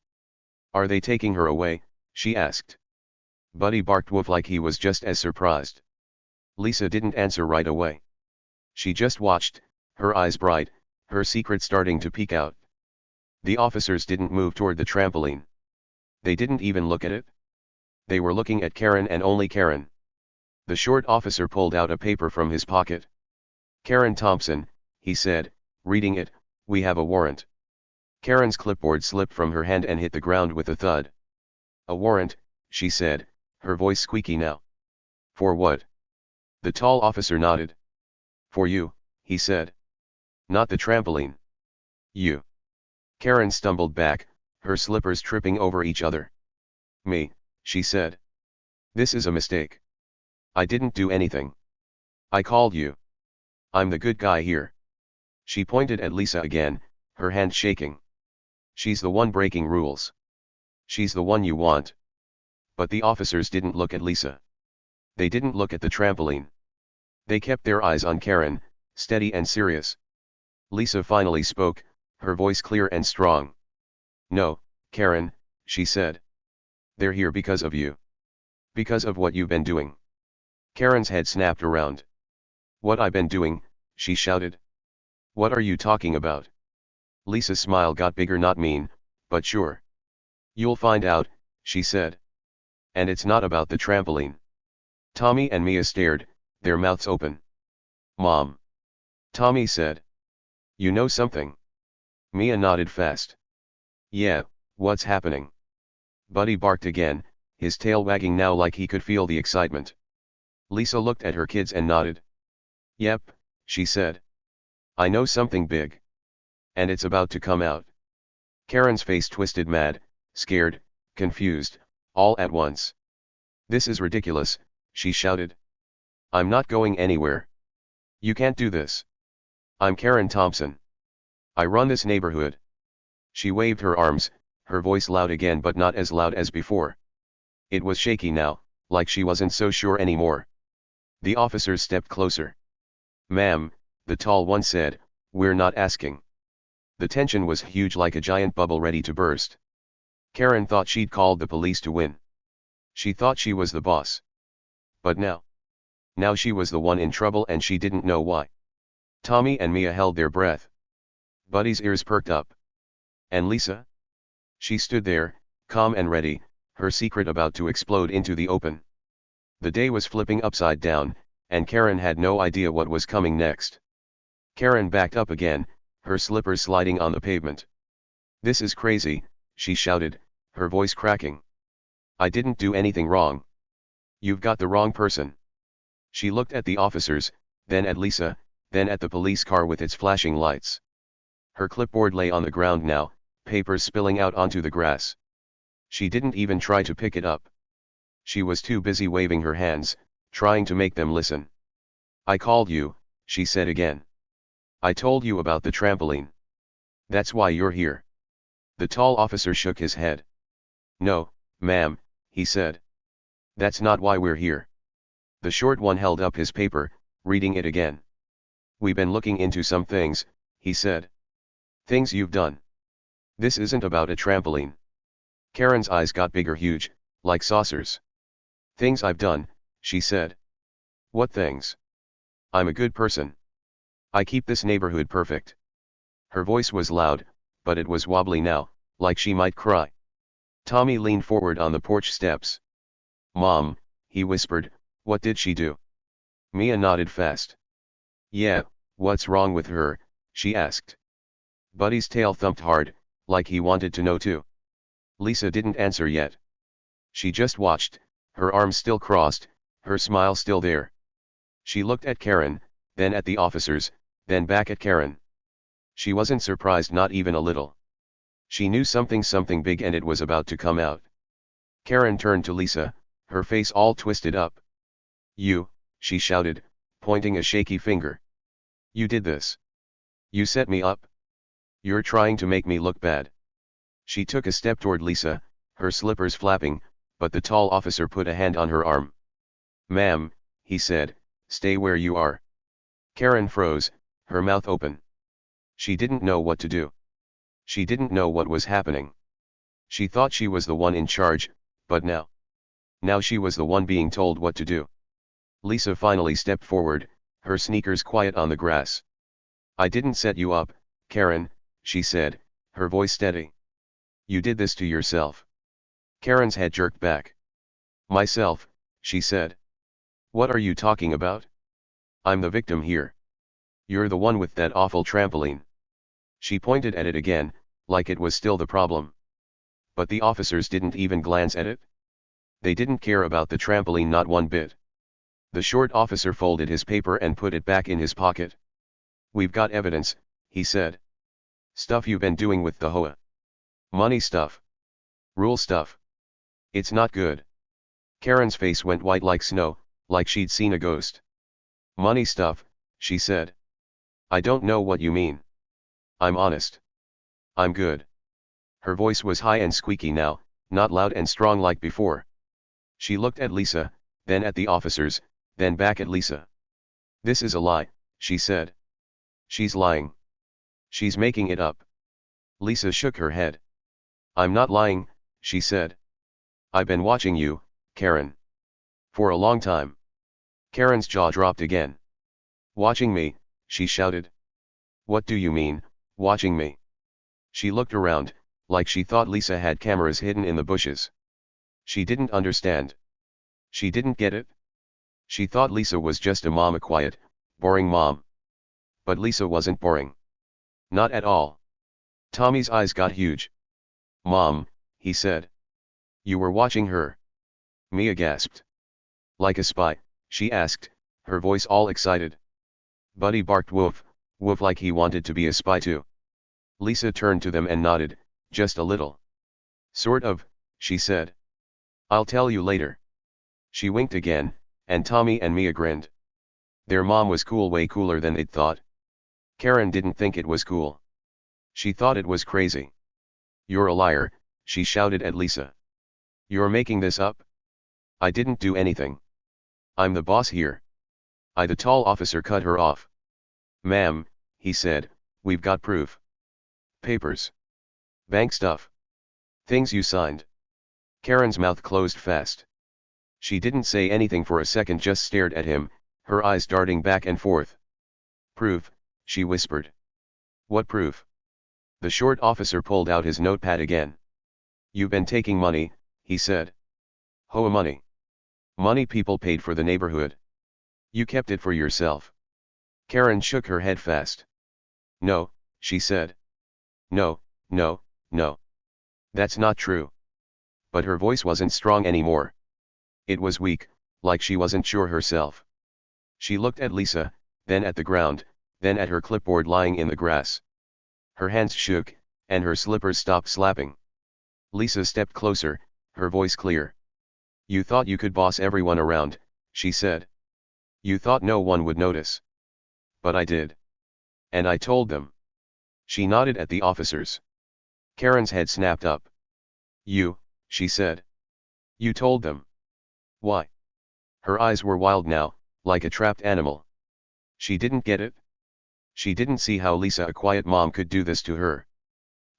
Are they taking her away? She asked. Buddy barked woof like he was just as surprised. Lisa didn't answer right away. She just watched, her eyes bright, her secret starting to peek out. The officers didn't move toward the trampoline. They didn't even look at it. They were looking at Karen and only Karen. The short officer pulled out a paper from his pocket. Karen Thompson, he said, reading it, we have a warrant. Karen's clipboard slipped from her hand and hit the ground with a thud. A warrant, she said, her voice squeaky now. For what? The tall officer nodded. For you, he said. Not the trampoline. You. Karen stumbled back, her slippers tripping over each other. Me, she said. This is a mistake. I didn't do anything. I called you. I'm the good guy here. She pointed at Lisa again, her hand shaking. She's the one breaking rules. She's the one you want. But the officers didn't look at Lisa. They didn't look at the trampoline. They kept their eyes on Karen, steady and serious. Lisa finally spoke, her voice clear and strong. "No, Karen," she said. "They're here because of you. Because of what you've been doing." Karen's head snapped around. "What I been doing?" she shouted. "What are you talking about?" Lisa's smile got bigger, not mean, but sure. "You'll find out," she said. "And it's not about the trampoline." Tommy and Mia stared, their mouths open. "Mom." Tommy said. "You know something?" Mia nodded fast. "Yeah, what's happening?" Buddy barked again, his tail wagging now like he could feel the excitement. Lisa looked at her kids and nodded. "Yep," she said. "I know something big. And it's about to come out." Karen's face twisted, mad, scared, confused, all at once. "This is ridiculous," she shouted. "I'm not going anywhere. You can't do this. I'm Karen Thompson. I run this neighborhood." She waved her arms, her voice loud again but not as loud as before. It was shaky now, like she wasn't so sure anymore. The officers stepped closer. "Ma'am," the tall one said, "we're not asking." The tension was huge, like a giant bubble ready to burst. Karen thought she'd called the police to win. She thought she was the boss. But now she was the one in trouble and she didn't know why. Tommy and Mia held their breath. Buddy's ears perked up. And Lisa? She stood there, calm and ready, her secret about to explode into the open. The day was flipping upside down, and Karen had no idea what was coming next. Karen backed up again, her slippers sliding on the pavement. "This is crazy," she shouted, her voice cracking. "I didn't do anything wrong. You've got the wrong person." She looked at the officers, then at Lisa, then at the police car with its flashing lights. Her clipboard lay on the ground now, papers spilling out onto the grass. She didn't even try to pick it up. She was too busy waving her hands, trying to make them listen. "I called you," she said again. "I told you about the trampoline. That's why you're here." The tall officer shook his head. "No, ma'am," he said. "That's not why we're here." The short one held up his paper, reading it again. "We've been looking into some things," he said. "Things you've done. This isn't about a trampoline." Karen's eyes got bigger, huge, like saucers. "Things I've done," she said. "What things?" "I'm a good person. I keep this neighborhood perfect." Her voice was loud, but it was wobbly now, like she might cry. Tommy leaned forward on the porch steps. "Mom," he whispered, "what did she do?" Mia nodded fast. "Yeah, what's wrong with her?" she asked. Buddy's tail thumped hard, like he wanted to know too. Lisa didn't answer yet. She just watched, her arms still crossed, her smile still there. She looked at Karen, then at the officers, then back at Karen. She wasn't surprised, not even a little. She knew something big and it was about to come out. Karen turned to Lisa, her face all twisted up. "You," she shouted, pointing a shaky finger. "You did this. You set me up. You're trying to make me look bad." She took a step toward Lisa, her slippers flapping, but the tall officer put a hand on her arm. "Ma'am," he said, "stay where you are." Karen froze, her mouth open. She didn't know what to do. She didn't know what was happening. She thought she was the one in charge, but now she was the one being told what to do. Lisa finally stepped forward, her sneakers quiet on the grass. "I didn't set you up, Karen," she said, her voice steady. "You did this to yourself." Karen's head jerked back. "Myself," she said. "What are you talking about? I'm the victim here. You're the one with that awful trampoline." She pointed at it again, like it was still the problem. But the officers didn't even glance at it. They didn't care about the trampoline, not one bit. The short officer folded his paper and put it back in his pocket. "We've got evidence," he said. "Stuff you've been doing with the HOA. Money stuff. Rule stuff. It's not good." Karen's face went white like snow, like she'd seen a ghost. "Money stuff," she said. "I don't know what you mean. I'm honest. I'm good." Her voice was high and squeaky now, not loud and strong like before. She looked at Lisa, then at the officers, then back at Lisa. This is a lie, she said. She's lying. She's making it up. Lisa shook her head. I'm not lying, she said. I've been watching you, Karen. For a long time. Karen's jaw dropped again. Watching me, she shouted. What do you mean, watching me? She looked around, like she thought Lisa had cameras hidden in the bushes. She didn't understand. She didn't get it. She thought Lisa was just a mom, a quiet, boring mom. But Lisa wasn't boring. Not at all. Tommy's eyes got huge. Mom, he said. You were watching her. Mia gasped. Like a spy, she asked, her voice all excited. Buddy barked woof, woof like he wanted to be a spy too. Lisa turned to them and nodded, just a little. Sort of, she said. I'll tell you later. She winked again, and Tommy and Mia grinned. Their mom was cool, way cooler than they'd thought. Karen didn't think it was cool. She thought it was crazy. You're a liar, she shouted at Lisa. You're making this up? I didn't do anything. I'm the boss here. The tall officer cut her off. Ma'am, he said, we've got proof. Papers. Bank stuff. Things you signed. Karen's mouth closed fast. She didn't say anything for a second, just stared at him, her eyes darting back and forth. Proof, she whispered. What proof? The short officer pulled out his notepad again. You've been taking money, he said. HOA money. Money people paid for the neighborhood. You kept it for yourself. Karen shook her head fast. No, she said. No, no, no. That's not true. But her voice wasn't strong anymore. It was weak, like she wasn't sure herself. She looked at Lisa, then at the ground, then at her clipboard lying in the grass. Her hands shook, and her slippers stopped slapping. Lisa stepped closer, her voice clear. You thought you could boss everyone around, she said. You thought no one would notice. But I did. And I told them. She nodded at the officers. Karen's head snapped up. You, she said. You told them. Why? Her eyes were wild now, like a trapped animal. She didn't get it. She didn't see how Lisa, a quiet mom, could do this to her.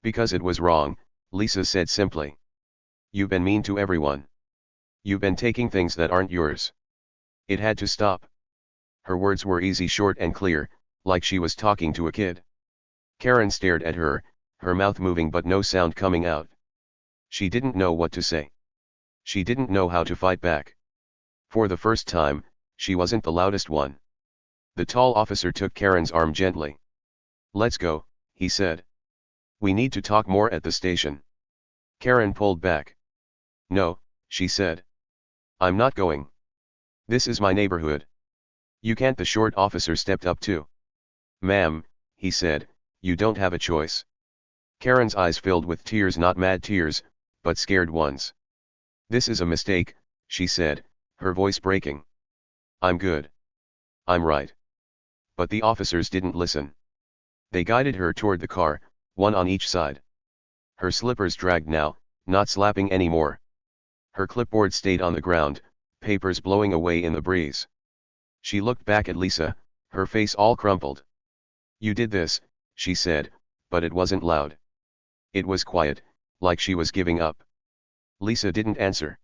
Because it was wrong, Lisa said simply. You've been mean to everyone. You've been taking things that aren't yours. It had to stop. Her words were easy, short and clear, like she was talking to a kid. Karen stared at her, her mouth moving but no sound coming out. She didn't know what to say. She didn't know how to fight back. For the first time, she wasn't the loudest one. The tall officer took Karen's arm gently. Let's go, he said. We need to talk more at the station. Karen pulled back. No, she said. I'm not going. This is my neighborhood. You can't. The short officer stepped up too. Ma'am, he said, you don't have a choice. Karen's eyes filled with tears, not mad tears, but scared ones. This is a mistake, she said, her voice breaking. I'm good. I'm right. But the officers didn't listen. They guided her toward the car, one on each side. Her slippers dragged now, not slapping anymore. Her clipboard stayed on the ground, papers blowing away in the breeze. She looked back at Lisa, her face all crumpled. You did this, she said, but it wasn't loud. It was quiet, like she was giving up. Lisa didn't answer.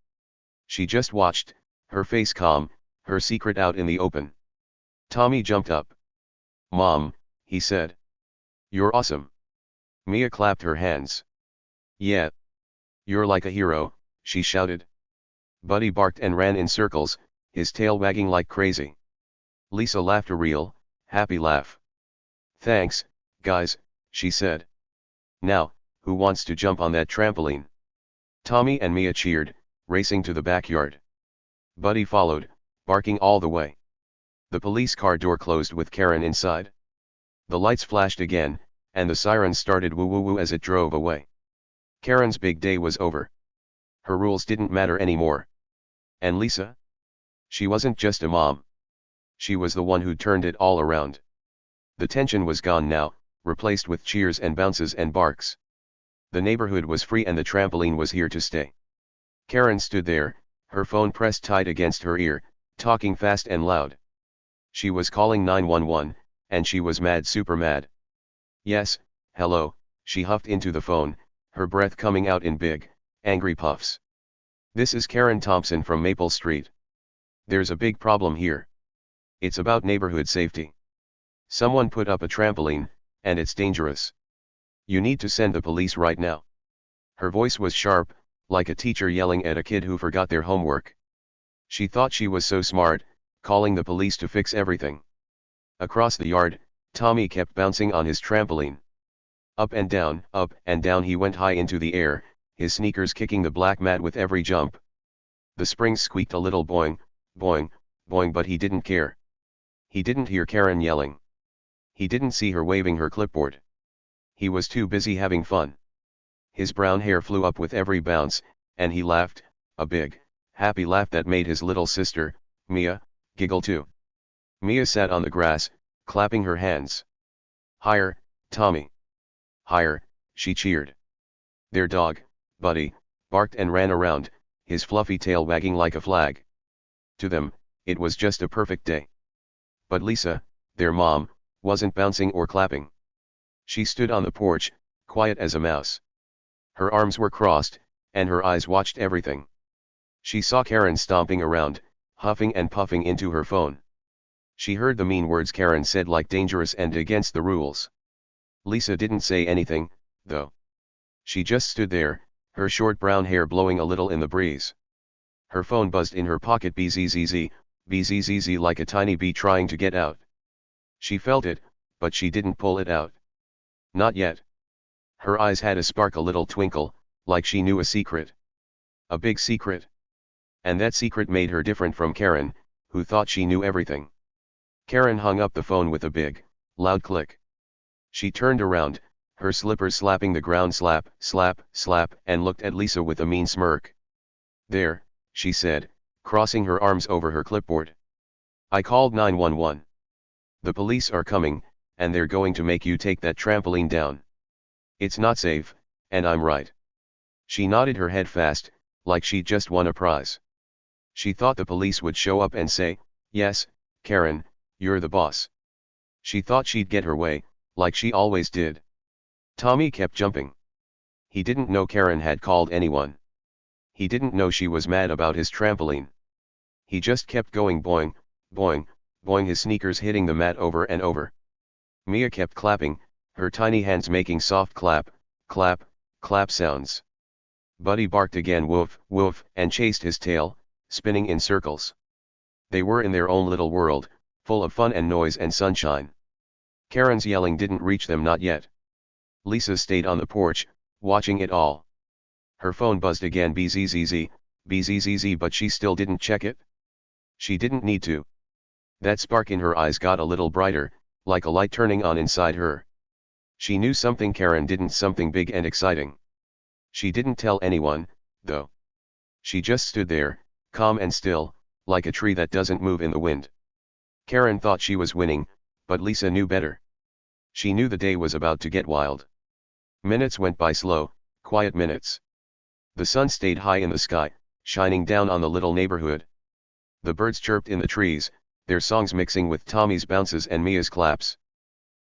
She just watched, her face calm, her secret out in the open. Tommy jumped up. Mom, he said. You're awesome. Mia clapped her hands. Yeah. You're like a hero, she shouted. Buddy barked and ran in circles, his tail wagging like crazy. Lisa laughed, a real, happy laugh. Thanks, guys, she said. Now, who wants to jump on that trampoline? Tommy and Mia cheered, racing to the backyard. Buddy followed, barking all the way. The police car door closed with Karen inside. The lights flashed again, and the sirens started woo-woo-woo as it drove away. Karen's big day was over. Her rules didn't matter anymore. And Lisa? She wasn't just a mom. She was the one who turned it all around. The tension was gone now, replaced with cheers and bounces and barks. The neighborhood was free and the trampoline was here to stay. Karen stood there, her phone pressed tight against her ear, talking fast and loud. She was calling 911, and she was mad, super mad. Yes, hello, she huffed into the phone, her breath coming out in big, angry puffs. This is Karen Thompson from Maple Street. There's a big problem here. It's about neighborhood safety. Someone put up a trampoline, and it's dangerous. You need to send the police right now. Her voice was sharp, like a teacher yelling at a kid who forgot their homework. She thought she was so smart, calling the police to fix everything. Across the yard, Tommy kept bouncing on his trampoline. Up and down he went high into the air, his sneakers kicking the black mat with every jump. The springs squeaked a little boing, boing, boing, but he didn't care. He didn't hear Karen yelling. He didn't see her waving her clipboard. He was too busy having fun. His brown hair flew up with every bounce, and he laughed, a big, happy laugh that made his little sister, Mia, giggle too. Mia sat on the grass, clapping her hands. Higher, Tommy. Higher, she cheered. Their dog, Buddy, barked and ran around, his fluffy tail wagging like a flag. To them, it was just a perfect day. But Lisa, their mom, wasn't bouncing or clapping. She stood on the porch, quiet as a mouse. Her arms were crossed, and her eyes watched everything. She saw Karen stomping around, huffing and puffing into her phone. She heard the mean words Karen said, like dangerous and against the rules. Lisa didn't say anything, though. She just stood there, her short brown hair blowing a little in the breeze. Her phone buzzed in her pocket, bzzz, bzzz, like a tiny bee trying to get out. She felt it, but she didn't pull it out. Not yet. Her eyes had a spark, a little twinkle, like she knew a secret. A big secret. And that secret made her different from Karen, who thought she knew everything. Karen hung up the phone with a big, loud click. She turned around, her slippers slapping the ground, slap, slap, slap, and looked at Lisa with a mean smirk. There, she said, crossing her arms over her clipboard. I called 911. The police are coming, and they're going to make you take that trampoline down. It's not safe, and I'm right. She nodded her head fast, like she'd just won a prize. She thought the police would show up and say, yes, Karen, you're the boss. She thought she'd get her way, like she always did. Tommy kept jumping. He didn't know Karen had called anyone. He didn't know she was mad about his trampoline. He just kept going, boing, boing, boing, his sneakers hitting the mat over and over. Mia kept clapping, her tiny hands making soft clap, clap, clap sounds. Buddy barked again, woof, woof, and chased his tail, spinning in circles. They were in their own little world, full of fun and noise and sunshine. Karen's yelling didn't reach them, not yet. Lisa stayed on the porch, watching it all. Her phone buzzed again, bzzz, bzzz, but she still didn't check it. She didn't need to. That spark in her eyes got a little brighter, like a light turning on inside her. She knew something Karen didn't, something big and exciting. She didn't tell anyone, though. She just stood there, calm and still, like a tree that doesn't move in the wind. Karen thought she was winning, but Lisa knew better. She knew the day was about to get wild. Minutes went by, slow, quiet minutes. The sun stayed high in the sky, shining down on the little neighborhood. The birds chirped in the trees, their songs mixing with Tommy's bounces and Mia's claps.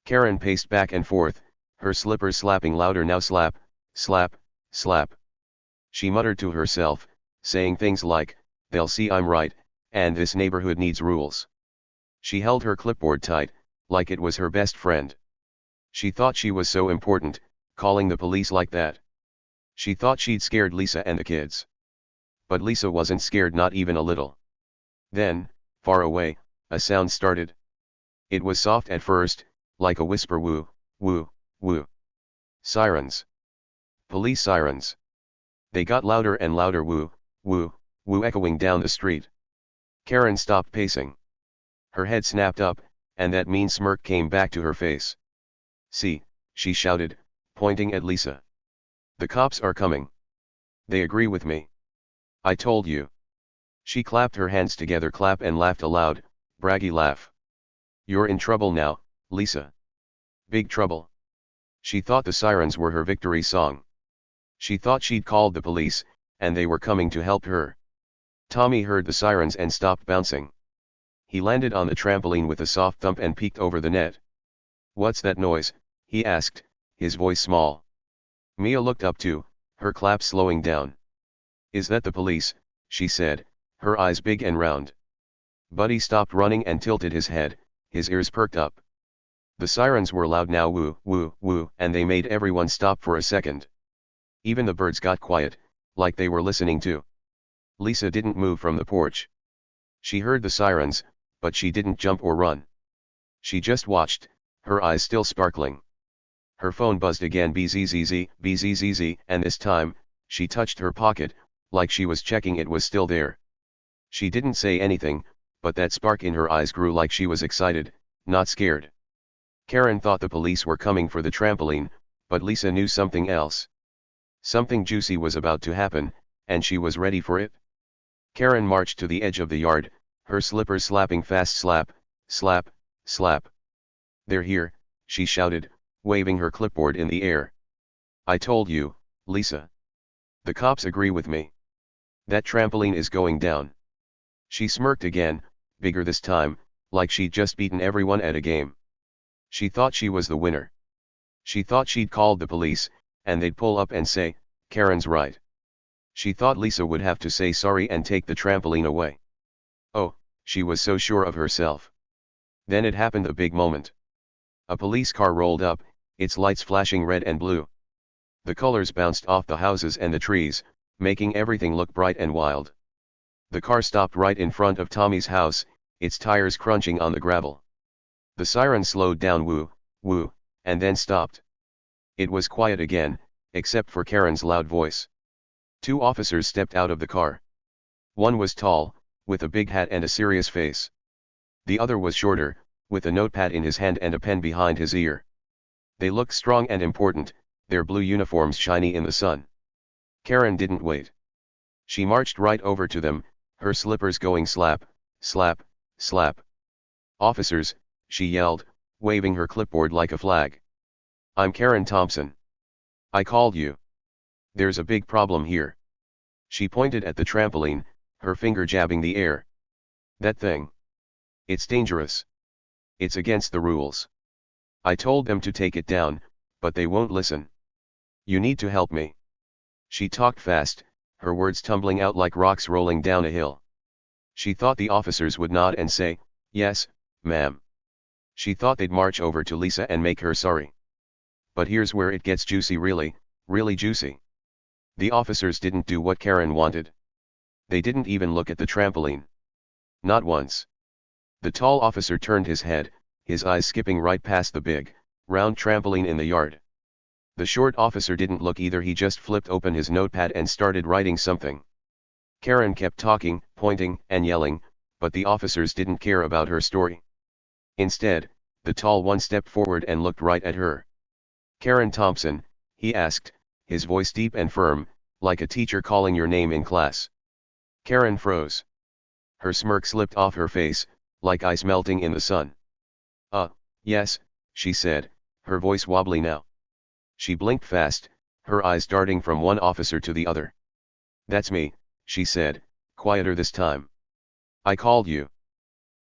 Karen paced back and forth, her slippers slapping louder now, slap, slap, slap. She muttered to herself, saying things like, they'll see I'm right, and this neighborhood needs rules. She held her clipboard tight, like it was her best friend. She thought she was so important, calling the police like that. She thought she'd scared Lisa and the kids. But Lisa wasn't scared, not even a little. Then, far away, a sound started. It was soft at first, like a whisper, woo, woo, woo. Sirens. Police sirens. They got louder and louder, woo, woo, woo, echoing down the street. Karen stopped pacing. Her head snapped up, and that mean smirk came back to her face. See, she shouted, pointing at Lisa. The cops are coming. They agree with me. I told you. She clapped her hands together, clap, and laughed a loud, braggy laugh. You're in trouble now, Lisa. Big trouble. She thought the sirens were her victory song. She thought she'd called the police, and they were coming to help her. Tommy heard the sirens and stopped bouncing. He landed on the trampoline with a soft thump and peeked over the net. "What's that noise?" he asked, his voice small. Mia looked up too, her clap slowing down. "Is that the police?" she said, her eyes big and round. Buddy stopped running and tilted his head, his ears perked up. The sirens were loud now, woo, woo, woo, and they made everyone stop for a second. Even the birds got quiet, like they were listening too. Lisa didn't move from the porch. She heard the sirens, but she didn't jump or run. She just watched, her eyes still sparkling. Her phone buzzed again, bzzz, bzzz, and this time, she touched her pocket, like she was checking it was still there. She didn't say anything, but that spark in her eyes grew like she was excited, not scared. Karen thought the police were coming for the trampoline, but Lisa knew something else. Something juicy was about to happen, and she was ready for it. Karen marched to the edge of the yard, her slippers slapping fast, slap, slap, slap. "They're here," she shouted, waving her clipboard in the air. "I told you, Lisa. The cops agree with me. That trampoline is going down." She smirked again, bigger this time, like she'd just beaten everyone at a game. She thought she was the winner. She thought she'd called the police, and they'd pull up and say, "Karen's right." She thought Lisa would have to say sorry and take the trampoline away. Oh, she was so sure of herself. Then it happened, the big moment. A police car rolled up, its lights flashing red and blue. The colors bounced off the houses and the trees, making everything look bright and wild. The car stopped right in front of Tommy's house, its tires crunching on the gravel. The siren slowed down, woo, woo, and then stopped. It was quiet again, except for Karen's loud voice. 2 officers stepped out of the car. One was tall, with a big hat and a serious face. The other was shorter, with a notepad in his hand and a pen behind his ear. They looked strong and important, their blue uniforms shiny in the sun. Karen didn't wait. She marched right over to them, her slippers going slap, slap, slap. "Officers," she yelled, waving her clipboard like a flag. "I'm Karen Thompson. I called you. There's a big problem here." She pointed at the trampoline, her finger jabbing the air. "That thing. It's dangerous. It's against the rules. I told them to take it down, but they won't listen. You need to help me." She talked fast, her words tumbling out like rocks rolling down a hill. She thought the officers would nod and say, "Yes, ma'am." She thought they'd march over to Lisa and make her sorry. But here's where it gets juicy, really, really juicy. The officers didn't do what Karen wanted. They didn't even look at the trampoline. Not once. The tall officer turned his head, his eyes skipping right past the big, round trampoline in the yard. The short officer didn't look either, he just flipped open his notepad and started writing something. Karen kept talking, pointing, and yelling, but the officers didn't care about her story. Instead, the tall one stepped forward and looked right at her. "Karen Thompson," he asked, his voice deep and firm, like a teacher calling your name in class. Karen froze. Her smirk slipped off her face, like ice melting in the sun. Yes," she said, her voice wobbly now. She blinked fast, her eyes darting from one officer to the other. "That's me," she said, quieter this time. "I called you.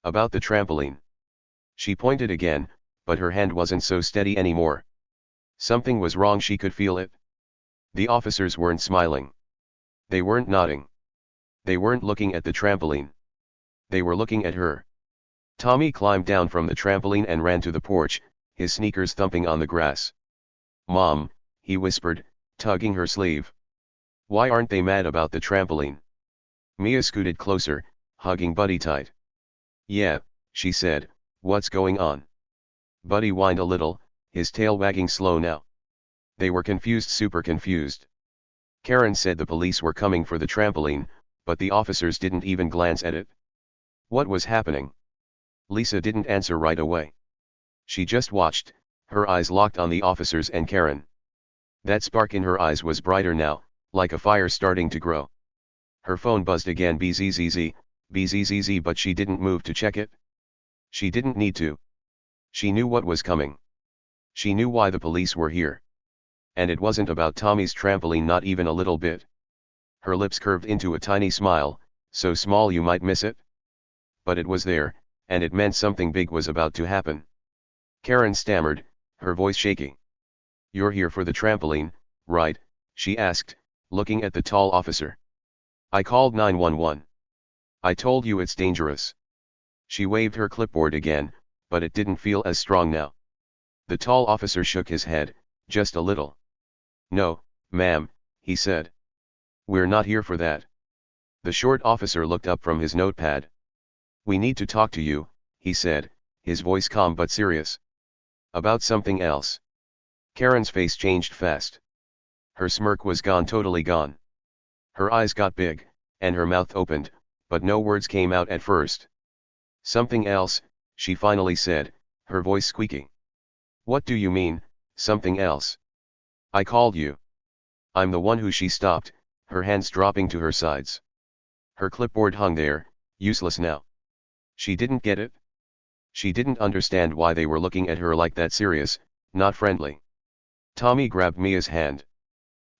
About the trampoline." She pointed again, but her hand wasn't so steady anymore. Something was wrong, she could feel it. The officers weren't smiling. They weren't nodding. They weren't looking at the trampoline. They were looking at her. Tommy climbed down from the trampoline and ran to the porch, his sneakers thumping on the grass. "Mom," he whispered, tugging her sleeve. "Why aren't they mad about the trampoline?" Mia scooted closer, hugging Buddy tight. "Yeah," she said, "what's going on?" Buddy whined a little, his tail wagging slow now. They were confused, super confused. Karen said the police were coming for the trampoline, but the officers didn't even glance at it. What was happening? Lisa didn't answer right away. She just watched, her eyes locked on the officers and Karen. That spark in her eyes was brighter now, like a fire starting to grow. Her phone buzzed again, bzzz, bzzz, but she didn't move to check it. She didn't need to. She knew what was coming. She knew why the police were here. And it wasn't about Tommy's trampoline, not even a little bit. Her lips curved into a tiny smile, so small you might miss it. But it was there, and it meant something big was about to happen. Karen stammered, her voice shaking. "You're here for the trampoline, right?" she asked, looking at the tall officer. "I called 911. I told you it's dangerous." She waved her clipboard again, but it didn't feel as strong now. The tall officer shook his head, just a little. "No, ma'am," he said. "We're not here for that." The short officer looked up from his notepad. "We need to talk to you," he said, his voice calm but serious. "About something else." Karen's face changed fast. Her smirk was gone, totally gone. Her eyes got big, and her mouth opened, but no words came out at first. "Something else," she finally said, her voice squeaking. "What do you mean, something else?" "I called you. I'm the one who." She stopped, her hands dropping to her sides. Her clipboard hung there, useless now. She didn't get it. She didn't understand why they were looking at her like that, serious, not friendly. Tommy grabbed Mia's hand.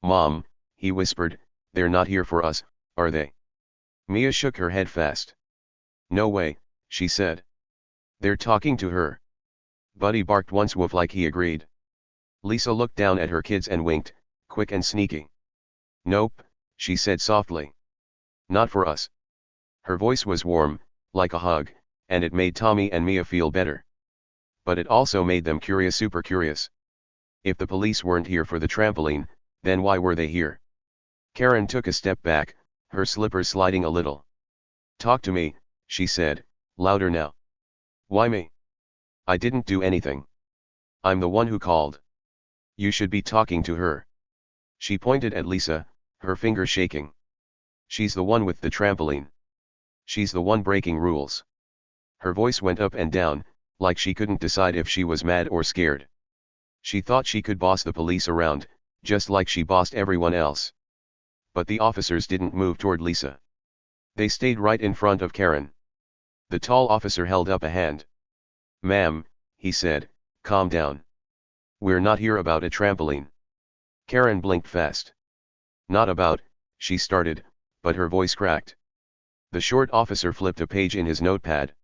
"Mom," he whispered, "they're not here for us, are they?" Mia shook her head fast. "No way," she said. "They're talking to her." Buddy barked once, woof, like he agreed. Lisa looked down at her kids and winked, quick and sneaky. "Nope," she said softly. "Not for us." Her voice was warm, like a hug, and it made Tommy and Mia feel better. But it also made them curious, super curious. If the police weren't here for the trampoline, then why were they here? Karen took a step back, her slippers sliding a little. "Talk to me," she said, louder now. "Why me? I didn't do anything. I'm the one who called. You should be talking to her." She pointed at Lisa, her finger shaking. "She's the one with the trampoline. She's the one breaking rules." Her voice went up and down, like she couldn't decide if she was mad or scared. She thought she could boss the police around, just like she bossed everyone else. But the officers didn't move toward Lisa. They stayed right in front of Karen. The tall officer held up a hand. "Ma'am," he said, "calm down. We're not here about a trampoline." Karen blinked fast. "Not about," she started, but her voice cracked. The short officer flipped a page in his notepad.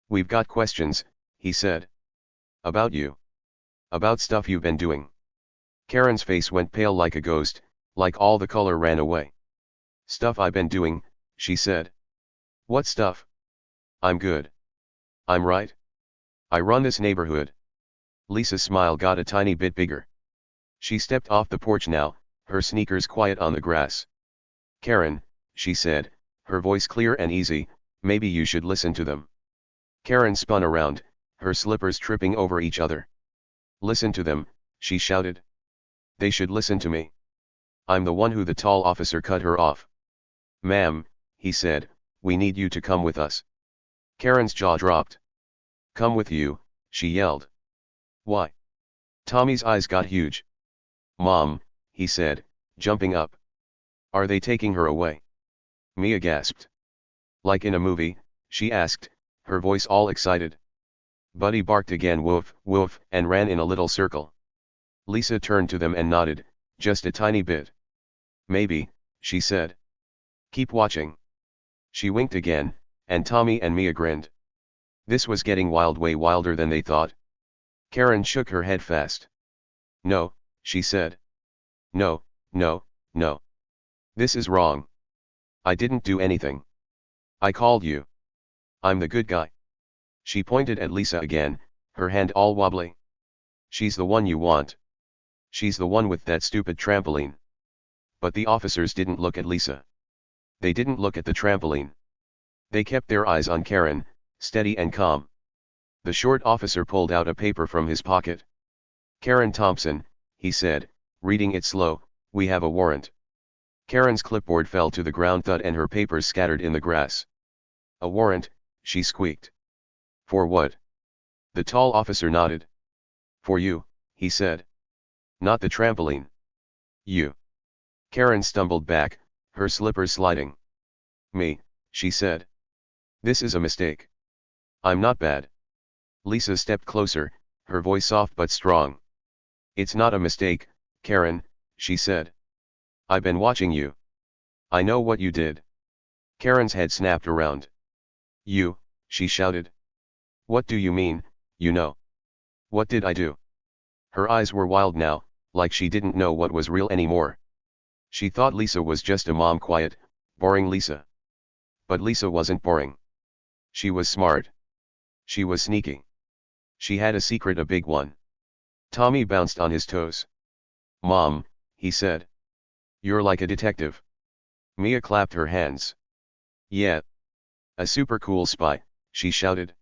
"We've got questions," he said. "About you. About stuff you've been doing." Karen's face went pale like a ghost, like all the color ran away. "Stuff I've been doing," she said. "What stuff?" "I'm good. I'm right. I run this neighborhood." Lisa's smile got a tiny bit bigger. She stepped off the porch now, her sneakers quiet on the grass. "Karen," she said, her voice clear and easy, "maybe you should listen to them." Karen spun around, her slippers tripping over each other. "Listen to them," she shouted. "They should listen to me. I'm the one who." The tall officer cut her off. "Ma'am," he said, "we need you to come with us." Karen's jaw dropped. "Come with you," she yelled. "Why?" Tommy's eyes got huge. "Mom," he said, jumping up. "Are they taking her away?" Mia gasped. "Like in a movie?" she asked, her voice all excited. Buddy barked again, woof, woof, and ran in a little circle. Lisa turned to them and nodded, just a tiny bit. "Maybe," she said. "Keep watching." She winked again, and Tommy and Mia grinned. This was getting wild, way wilder than they thought. Karen shook her head fast. "No," she said. "No, no, no. This is wrong. I didn't do anything. I called you. I'm the good guy." She pointed at Lisa again, her hand all wobbly. "She's the one you want. She's the one with that stupid trampoline." But the officers didn't look at Lisa. They didn't look at the trampoline. They kept their eyes on Karen, steady and calm. The short officer pulled out a paper from his pocket. "Karen Thompson," he said, reading it slow, "we have a warrant." Karen's clipboard fell to the ground, thud, and her papers scattered in the grass. "A warrant?" she squeaked. "For what?" The tall officer nodded. "For you," he said. "Not the trampoline. You." Karen stumbled back, her slippers sliding. "Me," she said. "This is a mistake. I'm not bad." Lisa stepped closer, her voice soft but strong. "It's not a mistake, Karen," she said. "I've been watching you. I know what you did." Karen's head snapped around. "You," she shouted. What do you mean, you know? What did I do? Her eyes were wild now, like she didn't know what was real anymore. She thought Lisa was just a mom, quiet, boring Lisa. But Lisa wasn't boring. She was smart. She was sneaky. She had a secret, a big one. Tommy bounced on his toes. Mom, he said. You're like a detective. Mia clapped her hands. Yeah. A super cool spy, she shouted.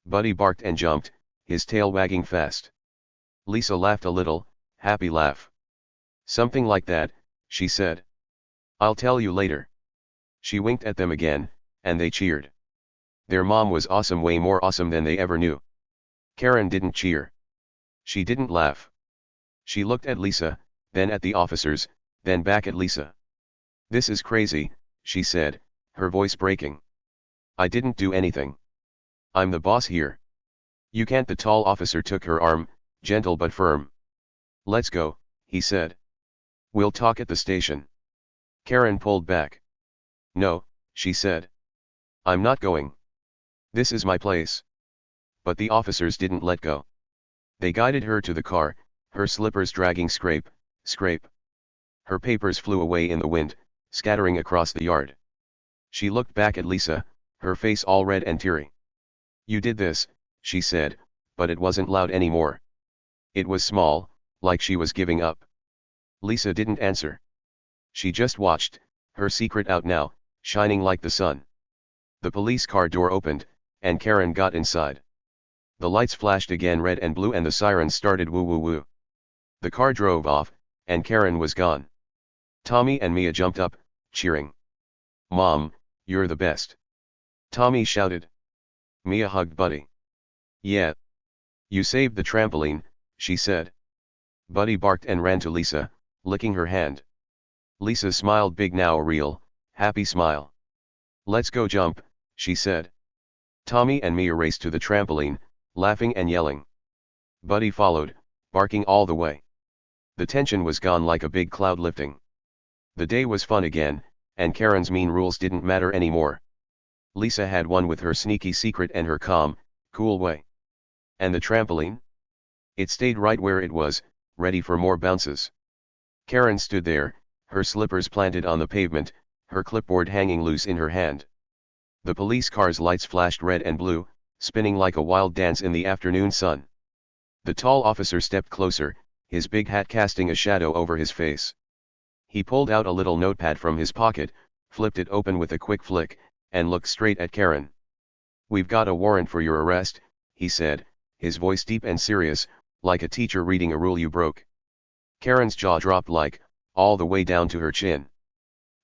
Buddy barked and jumped, his tail wagging fast. Lisa laughed a little, happy laugh. Something like that, she said. I'll tell you later. She winked at them again, and they cheered. Their mom was awesome, way more awesome than they ever knew. Karen didn't cheer. She didn't laugh. She looked at Lisa, then at the officers, then back at Lisa. This is crazy, she said, her voice breaking. I didn't do anything. I'm the boss here. You can't. The tall officer took her arm, gentle but firm. Let's go, he said. We'll talk at the station. Karen pulled back. No, she said. I'm not going. This is my place. But the officers didn't let go. They guided her to the car, her slippers dragging scrape, scrape. Her papers flew away in the wind, scattering across the yard. She looked back at Lisa, her face all red and teary. You did this, she said, but it wasn't loud anymore. It was small, like she was giving up. Lisa didn't answer. She just watched, her secret out now, shining like the sun. The police car door opened, and Karen got inside. The lights flashed again, red and blue, and the sirens started woo woo woo. The car drove off, and Karen was gone. Tommy and Mia jumped up, cheering. Mom, you're the best. Tommy shouted. Mia hugged Buddy. Yeah. You saved the trampoline, she said. Buddy barked and ran to Lisa, licking her hand. Lisa smiled big now, a real, happy smile. Let's go jump, she said. Tommy and Mia raced to the trampoline, laughing and yelling. Buddy followed, barking all the way. The tension was gone like a big cloud lifting. The day was fun again, and Karen's mean rules didn't matter anymore. Lisa had won with her sneaky secret and her calm, cool way. And the trampoline? It stayed right where it was, ready for more bounces. Karen stood there, her slippers planted on the pavement, her clipboard hanging loose in her hand. The police car's lights flashed red and blue, spinning like a wild dance in the afternoon sun. The tall officer stepped closer, his big hat casting a shadow over his face. He pulled out a little notepad from his pocket, flipped it open with a quick flick, and looked straight at Karen. We've got a warrant for your arrest, he said, his voice deep and serious, like a teacher reading a rule you broke. Karen's jaw dropped all the way down to her chin.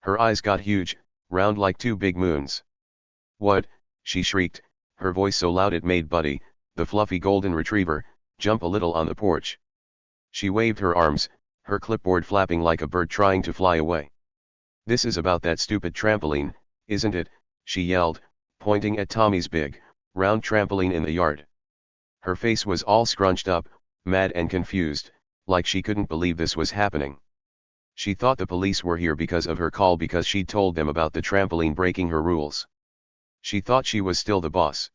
Her eyes got huge, round like two big moons. What? She shrieked, her voice so loud it made Buddy, the fluffy golden retriever, jump a little on the porch. She waved her arms, her clipboard flapping like a bird trying to fly away. This is about that stupid trampoline, isn't it? She yelled, pointing at Tommy's big, round trampoline in the yard. Her face was all scrunched up, mad and confused, like she couldn't believe this was happening. She thought the police were here because of her call, because she'd told them about the trampoline breaking her rules. She thought she was still the boss.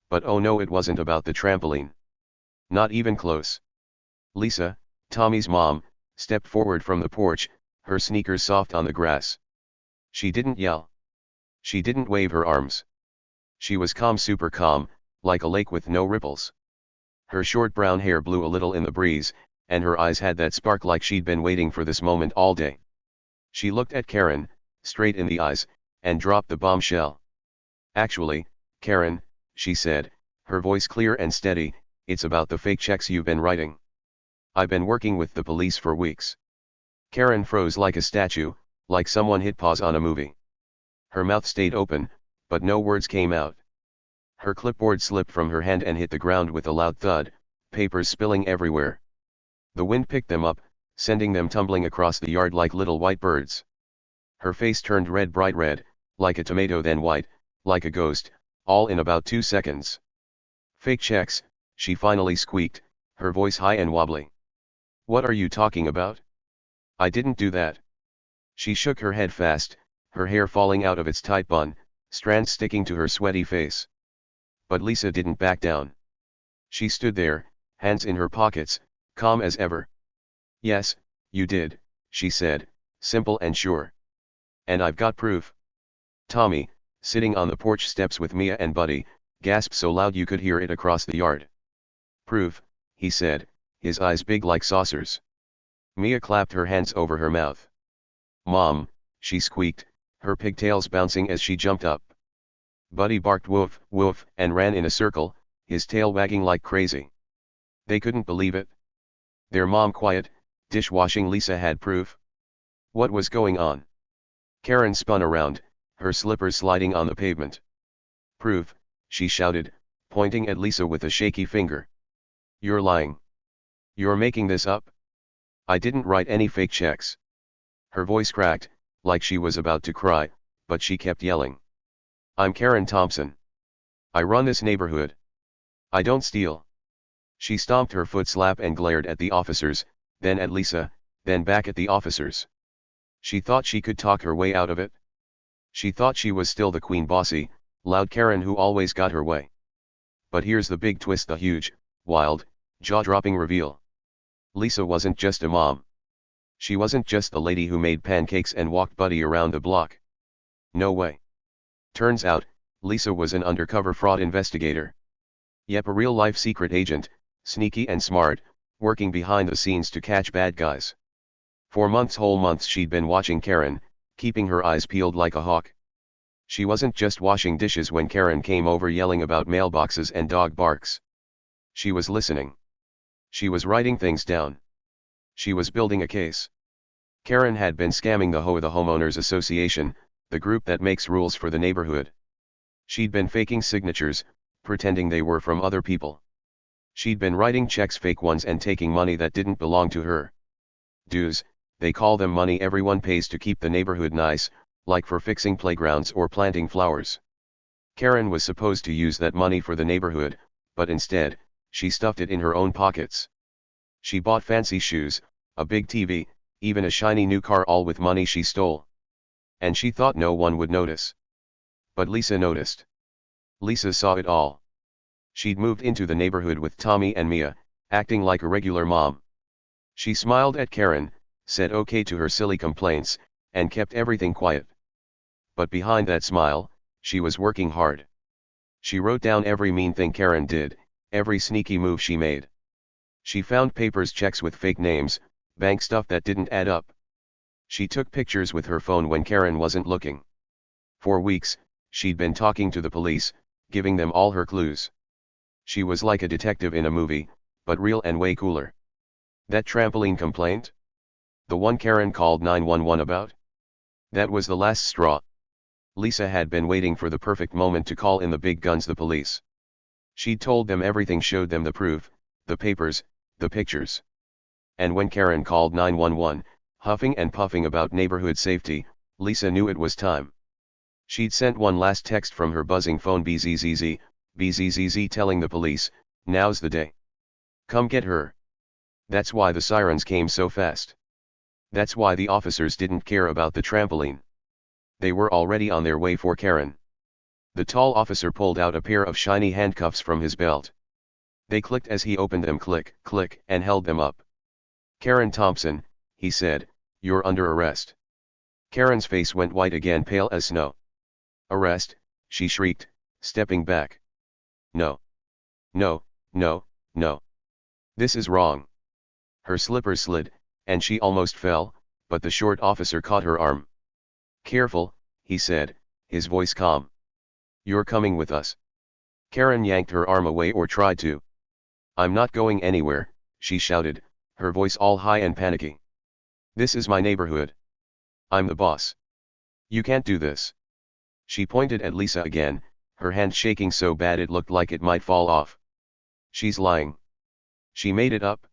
But oh no, it wasn't about the trampoline. Not even close. Lisa, Tommy's mom, stepped forward from the porch, her sneakers soft on the grass. She didn't yell. She didn't wave her arms. She was calm, super calm, like a lake with no ripples. Her short brown hair blew a little in the breeze, and her eyes had that spark like she'd been waiting for this moment all day. She looked at Karen, straight in the eyes, and dropped the bombshell. Actually, Karen, she said, her voice clear and steady, it's about the fake checks you've been writing. I've been working with the police for weeks. Karen froze like a statue, like someone hit pause on a movie. Her mouth stayed open, but no words came out. Her clipboard slipped from her hand and hit the ground with a loud thud, papers spilling everywhere. The wind picked them up, sending them tumbling across the yard like little white birds. Her face turned red, bright red, like a tomato, then white, like a ghost, all in about 2 seconds. Fake checks, she finally squeaked, her voice high and wobbly. What are you talking about? I didn't do that. She shook her head fast, her hair falling out of its tight bun, strands sticking to her sweaty face. But Lisa didn't back down. She stood there, hands in her pockets, calm as ever. "Yes, you did," she said, simple and sure. "And I've got proof." Tommy, sitting on the porch steps with Mia and Buddy, gasped so loud you could hear it across the yard. "Proof," he said, his eyes big like saucers. Mia clapped her hands over her mouth. "Mom," she squeaked, her pigtails bouncing as she jumped up. Buddy barked woof, woof, and ran in a circle, his tail wagging like crazy. They couldn't believe it. Their mom quiet, dishwashing Lisa had proof. What was going on? Karen spun around, her slippers sliding on the pavement. "Proof," she shouted, pointing at Lisa with a shaky finger. "You're lying. You're making this up. I didn't write any fake checks." Her voice cracked, like she was about to cry, but she kept yelling. "I'm Karen Thompson. I run this neighborhood. I don't steal." She stomped her foot slap and glared at the officers, then at Lisa, then back at the officers. She thought she could talk her way out of it. She thought she was still the queen bossy, loud Karen who always got her way. But here's the big twist, the huge, wild, jaw-dropping reveal. Lisa wasn't just a mom. She wasn't just the lady who made pancakes and walked Buddy around the block. No way. Turns out, Lisa was an undercover fraud investigator. Yep, a real-life secret agent, sneaky and smart, working behind the scenes to catch bad guys. For months, whole months, she'd been watching Karen, keeping her eyes peeled like a hawk. She wasn't just washing dishes when Karen came over yelling about mailboxes and dog barks. She was listening. She was writing things down. She was building a case. Karen had been scamming the HOA, the Homeowners Association, the group that makes rules for the neighborhood. She'd been faking signatures, pretending they were from other people. She'd been writing checks, fake ones, and taking money that didn't belong to her. Dues, they call them, money everyone pays to keep the neighborhood nice, like for fixing playgrounds or planting flowers. Karen was supposed to use that money for the neighborhood, but instead, she stuffed it in her own pockets. She bought fancy shoes, a big TV, even a shiny new car, all with money she stole. And she thought no one would notice. But Lisa noticed. Lisa saw it all. She'd moved into the neighborhood with Tommy and Mia, acting like a regular mom. She smiled at Karen, said okay to her silly complaints, and kept everything quiet. But behind that smile, she was working hard. She wrote down every mean thing Karen did, every sneaky move she made. She found papers, checks with fake names, bank stuff that didn't add up. She took pictures with her phone when Karen wasn't looking. For weeks, she'd been talking to the police, giving them all her clues. She was like a detective in a movie, but real and way cooler. That trampoline complaint? The one Karen called 911 about? That was the last straw. Lisa had been waiting for the perfect moment to call in the big guns, the police. She'd told them everything, showed them the proof, the papers, the pictures. And when Karen called 911, huffing and puffing about neighborhood safety, Lisa knew it was time. She'd sent one last text from her buzzing phone, BZZZ, BZZZ, telling the police, now's the day. Come get her. That's why the sirens came so fast. That's why the officers didn't care about the trampoline. They were already on their way for Karen. The tall officer pulled out a pair of shiny handcuffs from his belt. They clicked as he opened them, click, click, and held them up. "Karen Thompson," he said, "you're under arrest." Karen's face went white again, pale as snow. "Arrest?" she shrieked, stepping back. "No. No, no, no. This is wrong." Her slippers slid, and she almost fell, but the short officer caught her arm. "Careful," he said, his voice calm. "You're coming with us." Karen yanked her arm away, or tried to. "I'm not going anywhere," she shouted, her voice all high and panicky. "This is my neighborhood. I'm the boss. You can't do this." She pointed at Lisa again, her hand shaking so bad it looked like it might fall off. "She's lying. She made it up.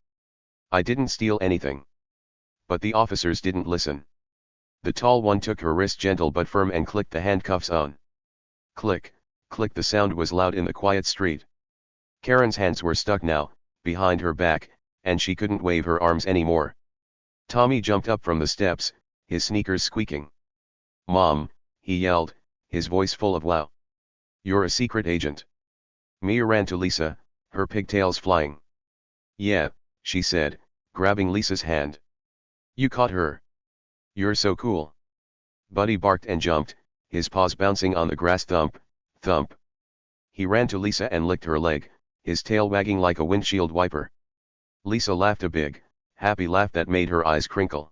I didn't steal anything." But the officers didn't listen. The tall one took her wrist, gentle but firm, and clicked the handcuffs on. Click, click, the sound was loud in the quiet street. Karen's hands were stuck now, behind her back, and she couldn't wave her arms anymore. Tommy jumped up from the steps, his sneakers squeaking. "Mom," he yelled, his voice full of wow. "You're a secret agent." Mia ran to Lisa, her pigtails flying. Yeah, she said, grabbing Lisa's hand. You caught her. You're so cool. Buddy barked and jumped, his paws bouncing on the grass. Thump, thump. He ran to Lisa and licked her leg, his tail wagging like a windshield wiper. Lisa laughed a big, happy laugh that made her eyes crinkle.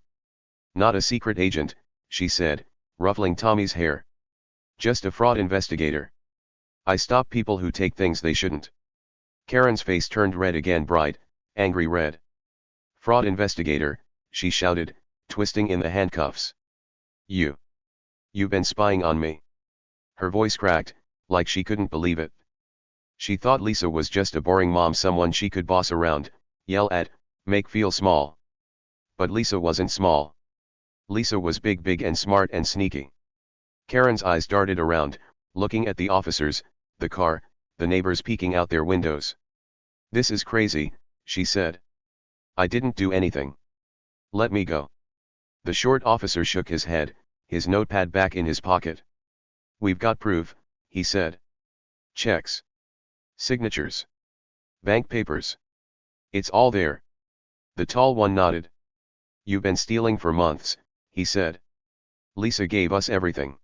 Not a secret agent, she said, ruffling Tommy's hair. Just a fraud investigator. I stop people who take things they shouldn't. Karen's face turned red again, bright, angry red. Fraud investigator, she shouted, twisting in the handcuffs. You've been spying on me. Her voice cracked, like she couldn't believe it. She thought Lisa was just a boring mom, someone she could boss around, yell at, make feel small. But Lisa wasn't small. Lisa was big and smart and sneaky. Karen's eyes darted around, looking at the officers, the car, the neighbors peeking out their windows. This is crazy, she said. I didn't do anything. Let me go. The short officer shook his head, his notepad back in his pocket. We've got proof, he said. Checks. Signatures. Bank papers. It's all there. The tall one nodded. You've been stealing for months, he said. Lisa gave us everything.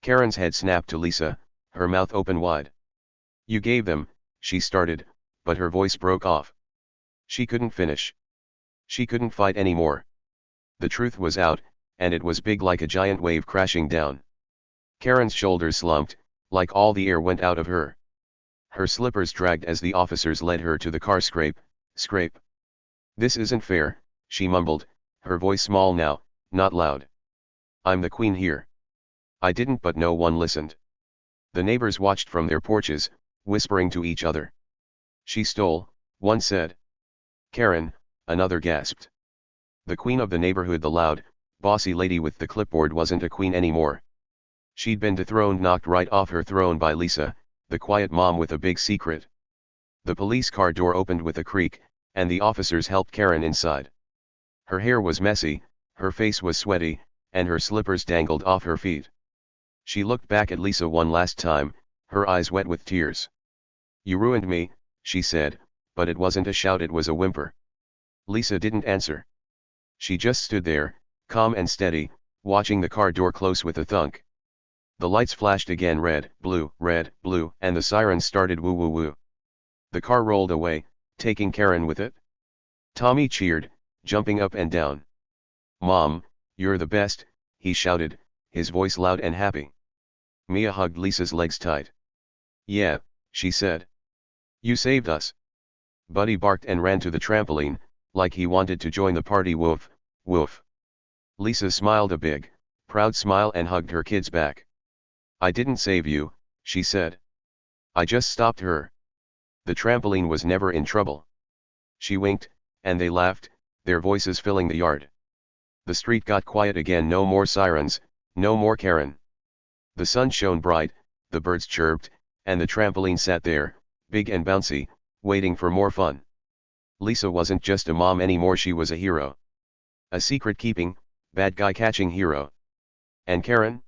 Karen's head snapped to Lisa, her mouth open wide. You gave them, she started, but her voice broke off. She couldn't finish. She couldn't fight anymore. The truth was out, and it was big like a giant wave crashing down. Karen's shoulders slumped, like all the air went out of her. Her slippers dragged as the officers led her to the car. Scrape, scrape. This isn't fair, she mumbled, her voice small now, not loud. I'm the queen here. I didn't, but no one listened. The neighbors watched from their porches, whispering to each other. She stole, one said. Karen, another gasped. The queen of the neighborhood, the loud, bossy lady with the clipboard, wasn't a queen anymore. She'd been dethroned, knocked right off her throne by Lisa, the quiet mom with a big secret. The police car door opened with a creak, and the officers helped Karen inside. Her hair was messy, her face was sweaty, and her slippers dangled off her feet. She looked back at Lisa one last time, her eyes wet with tears. You ruined me, she said, but it wasn't a shout, it was a whimper. Lisa didn't answer. She just stood there, calm and steady, watching the car door close with a thunk. The lights flashed again, red, blue, and the sirens started woo woo woo. The car rolled away, taking Karen with it. Tommy cheered, jumping up and down. Mom, you're the best, he shouted, his voice loud and happy. Mia hugged Lisa's legs tight. Yeah, she said. You saved us. Buddy barked and ran to the trampoline, like he wanted to join the party. Woof, woof. Lisa smiled a big, proud smile and hugged her kids back. I didn't save you, she said. I just stopped her. The trampoline was never in trouble. She winked, and they laughed, their voices filling the yard. The street got quiet again, no more sirens, no more Karen. The sun shone bright, the birds chirped, and the trampoline sat there, big and bouncy, waiting for more fun. Lisa wasn't just a mom anymore, she was a hero. A secret-keeping, bad guy catching hero. And Karen?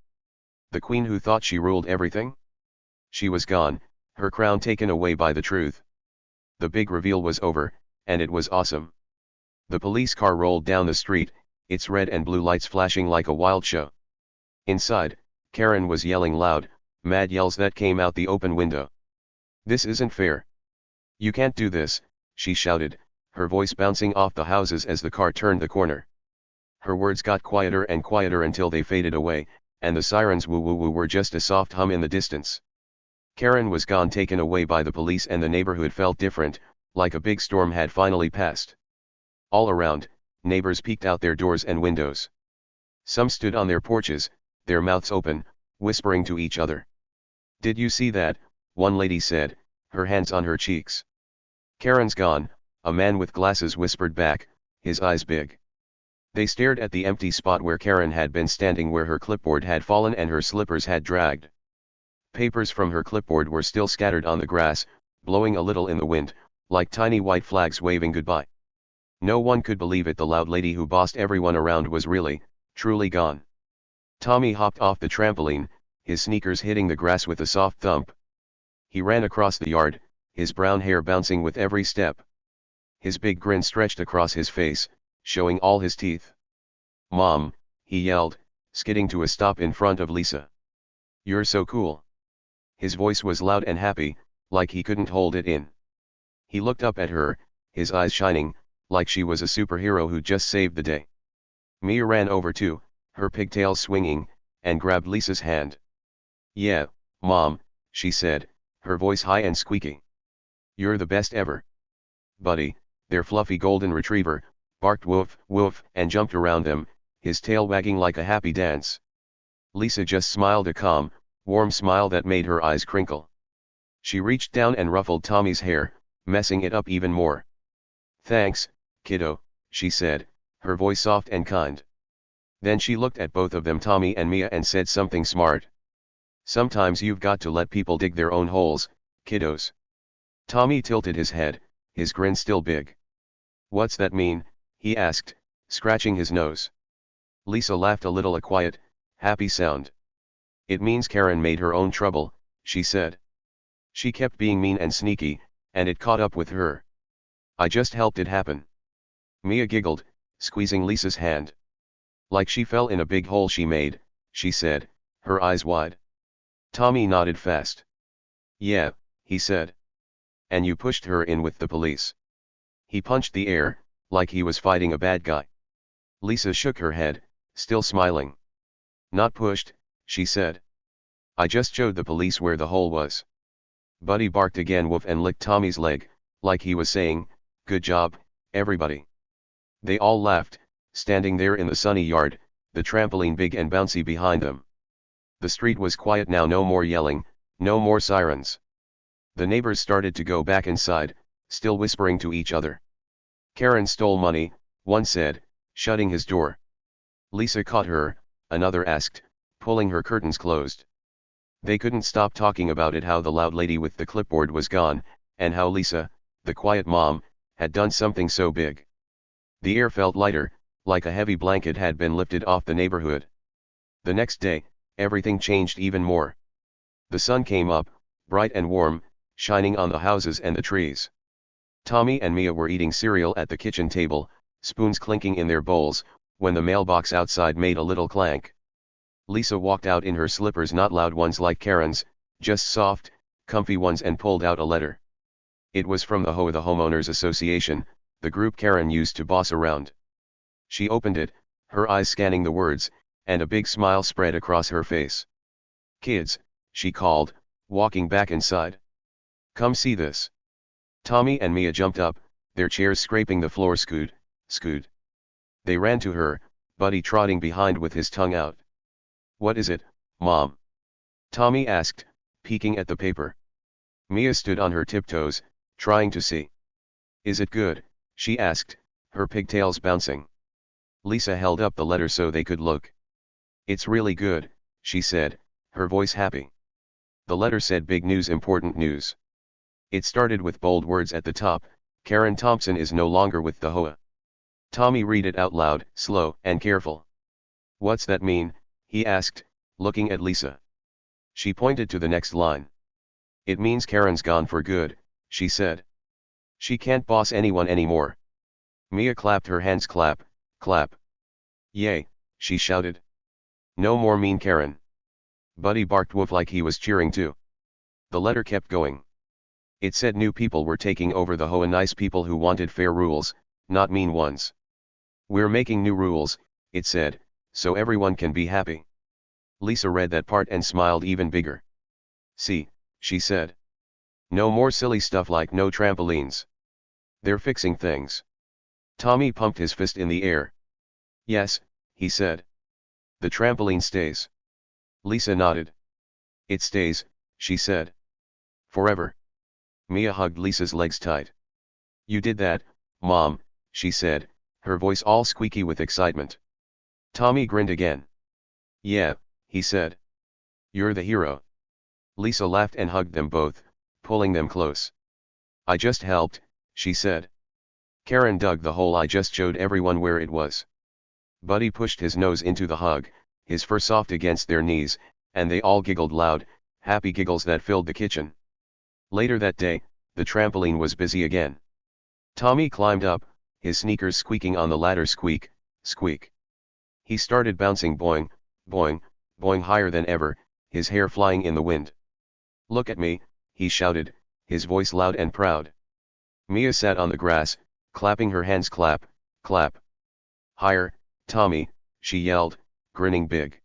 The queen who thought she ruled everything? She was gone, her crown taken away by the truth. The big reveal was over, and it was awesome. The police car rolled down the street, its red and blue lights flashing like a wild show. Inside, Karen was yelling loud, mad yells that came out the open window. This isn't fair. You can't do this, she shouted, her voice bouncing off the houses as the car turned the corner. Her words got quieter and quieter until they faded away, and the sirens woo woo woo were just a soft hum in the distance. Karen was gone, taken away by the police, and the neighborhood felt different, like a big storm had finally passed. All around, neighbors peeked out their doors and windows. Some stood on their porches, their mouths open, whispering to each other. Did you see that? One lady said, her hands on her cheeks. Karen's gone, a man with glasses whispered back, his eyes big. They stared at the empty spot where Karen had been standing, where her clipboard had fallen and her slippers had dragged. Papers from her clipboard were still scattered on the grass, blowing a little in the wind, like tiny white flags waving goodbye. No one could believe it, the loud lady who bossed everyone around was really, truly gone. Tommy hopped off the trampoline, his sneakers hitting the grass with a soft thump. He ran across the yard, his brown hair bouncing with every step. His big grin stretched across his face, showing all his teeth. "Mom," he yelled, skidding to a stop in front of Lisa. "You're so cool." His voice was loud and happy, like he couldn't hold it in. He looked up at her, his eyes shining, like she was a superhero who just saved the day. Mia ran over too, her pigtails swinging, and grabbed Lisa's hand. "Yeah, Mom," she said, her voice high and squeaky. "You're the best ever." Buddy, their fluffy golden retriever, barked woof, woof, and jumped around them, his tail wagging like a happy dance. Lisa just smiled, a calm, warm smile that made her eyes crinkle. She reached down and ruffled Tommy's hair, messing it up even more. "Thanks, kiddo," she said, her voice soft and kind. Then she looked at both of them, Tommy and Mia, and said something smart. "Sometimes you've got to let people dig their own holes, kiddos." Tommy tilted his head, his grin still big. "What's that mean?" he asked, scratching his nose. Lisa laughed a little, a quiet, happy sound. "It means Karen made her own trouble," she said. "She kept being mean and sneaky, and it caught up with her. I just helped it happen." Mia giggled, squeezing Lisa's hand. "Like she fell in a big hole she made," she said, her eyes wide. Tommy nodded fast. "Yeah," he said. "And you pushed her in with the police." He punched the air, like he was fighting a bad guy. Lisa shook her head, still smiling. "Not pushed," she said. "I just showed the police where the hole was." Buddy barked again, woof, and licked Tommy's leg, like he was saying, "Good job, everybody." They all laughed, standing there in the sunny yard, the trampoline big and bouncy behind them. The street was quiet now, no more yelling, no more sirens. The neighbors started to go back inside, still whispering to each other. "Karen stole money," one said, shutting his door. "Lisa caught her," another asked, pulling her curtains closed. They couldn't stop talking about it, how the loud lady with the clipboard was gone, and how Lisa, the quiet mom, had done something so big. The air felt lighter, like a heavy blanket had been lifted off the neighborhood. The next day, everything changed even more. The sun came up, bright and warm, shining on the houses and the trees. Tommy and Mia were eating cereal at the kitchen table, spoons clinking in their bowls, when the mailbox outside made a little clank. Lisa walked out in her slippers, not loud ones like Karen's, just soft, comfy ones, and pulled out a letter. It was from the HOA, the Homeowners Association, the group Karen used to boss around. She opened it, her eyes scanning the words, and a big smile spread across her face. "Kids," she called, walking back inside. "Come see this." Tommy and Mia jumped up, their chairs scraping the floor. "Scoot, scoot." They ran to her, Buddy trotting behind with his tongue out. "What is it, Mom?" Tommy asked, peeking at the paper. Mia stood on her tiptoes, trying to see. "Is it good?" she asked, her pigtails bouncing. Lisa held up the letter so they could look. "It's really good," she said, her voice happy. The letter said big news, important news. It started with bold words at the top: "Karen Thompson is no longer with the HOA." Tommy read it out loud, slow and careful. "What's that mean?" he asked, looking at Lisa. She pointed to the next line. "It means Karen's gone for good," she said. "She can't boss anyone anymore." Mia clapped her hands, clap, clap. "Yay," she shouted. "No more mean Karen." Buddy barked woof like he was cheering too. The letter kept going. It said new people were taking over the HOA, nice people who wanted fair rules, not mean ones. "We're making new rules," it said, "so everyone can be happy." Lisa read that part and smiled even bigger. "See," she said. "No more silly stuff like no trampolines. They're fixing things." Tommy pumped his fist in the air. "Yes," he said. "The trampoline stays." Lisa nodded. "It stays," she said. "Forever." Mia hugged Lisa's legs tight. "You did that, Mom," she said, her voice all squeaky with excitement. Tommy grinned again. "Yeah," he said. "You're the hero." Lisa laughed and hugged them both, pulling them close. "I just helped," she said. "Karen dug the hole. I just showed everyone where it was." Buddy pushed his nose into the hug, his fur soft against their knees, and they all giggled loud, happy giggles that filled the kitchen. Later that day, the trampoline was busy again. Tommy climbed up, his sneakers squeaking on the ladder squeak, squeak. He started bouncing boing, boing, boing higher than ever, his hair flying in the wind. "Look at me," he shouted, his voice loud and proud. Mia sat on the grass, clapping her hands clap, clap. "Higher, Tommy," she yelled, grinning big.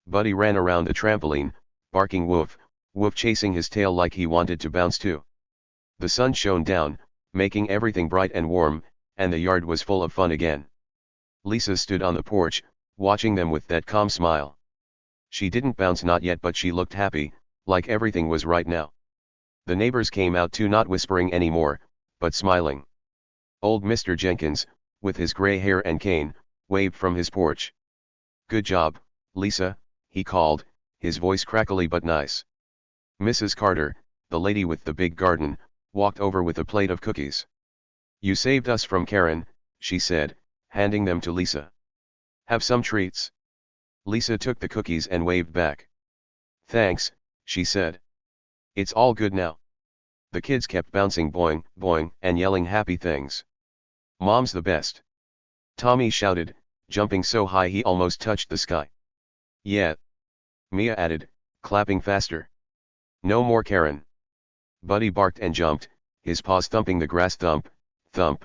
Buddy ran around the trampoline, barking woof, woof, chasing his tail like he wanted to bounce too. The sun shone down, making everything bright and warm, and the yard was full of fun again. Lisa stood on the porch, watching them with that calm smile. She didn't bounce not yet, but she looked happy, like everything was right now. The neighbors came out too, not whispering anymore, but smiling. Old Mr. Jenkins, with his gray hair and cane, waved from his porch. "Good job, Lisa," he called, his voice crackly but nice. Mrs. Carter, the lady with the big garden, walked over with a plate of cookies. "You saved us from Karen," she said, handing them to Lisa. "Have some treats." Lisa took the cookies and waved back. "Thanks," she said. "It's all good now." The kids kept bouncing boing, boing, and yelling happy things. "Mom's the best," Tommy shouted, jumping so high he almost touched the sky. "Yeah," Mia added, clapping faster. "No more Karen." Buddy barked and jumped, his paws thumping the grass, thump, thump.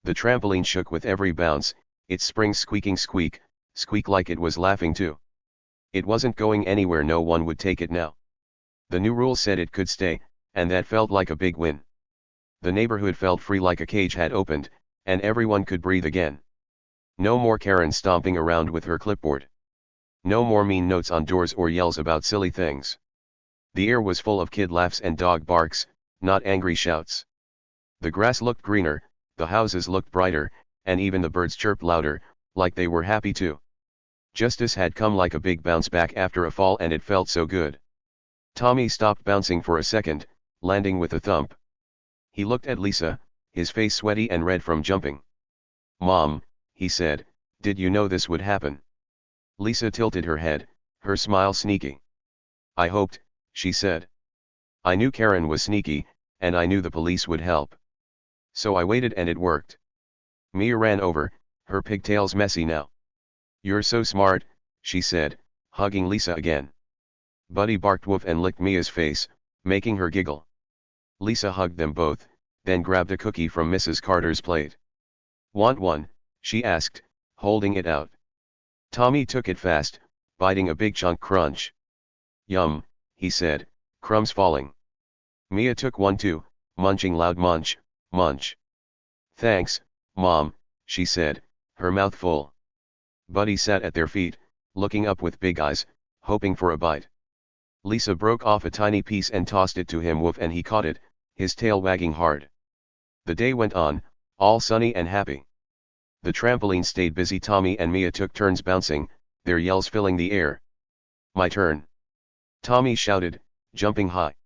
The trampoline shook with every bounce, its springs squeaking squeak, squeak like it was laughing too. It wasn't going anywhere, no one would take it now. The new rule said it could stay, and that felt like a big win. The neighborhood felt free, like a cage had opened, and everyone could breathe again. No more Karen stomping around with her clipboard. No more mean notes on doors or yells about silly things. The air was full of kid laughs and dog barks, not angry shouts. The grass looked greener, the houses looked brighter, and even the birds chirped louder, like they were happy too. Justice had come like a big bounce back after a fall, and it felt so good. Tommy stopped bouncing for a second, landing with a thump. He looked at Lisa, his face sweaty and red from jumping. "Mom," he said, "did you know this would happen?" Lisa tilted her head, her smile sneaky. "I hoped," she said. "I knew Karen was sneaky, and I knew the police would help. So I waited, and it worked." Mia ran over, her pigtails messy now. "You're so smart," she said, hugging Lisa again. Buddy barked woof and licked Mia's face, making her giggle. Lisa hugged them both, then grabbed a cookie from Mrs. Carter's plate. "Want one?" she asked, holding it out. Tommy took it fast, biting a big chunk, crunch. "Yum," he said, crumbs falling. Mia took one too, munching loud, munch, munch. "Thanks, Mom," she said, her mouth full. Buddy sat at their feet, looking up with big eyes, hoping for a bite. Lisa broke off a tiny piece and tossed it to him, woof, and he caught it, his tail wagging hard. The day went on, all sunny and happy. The trampoline stayed busy. Tommy and Mia took turns bouncing, their yells filling the air. "My turn," Tommy shouted, jumping high.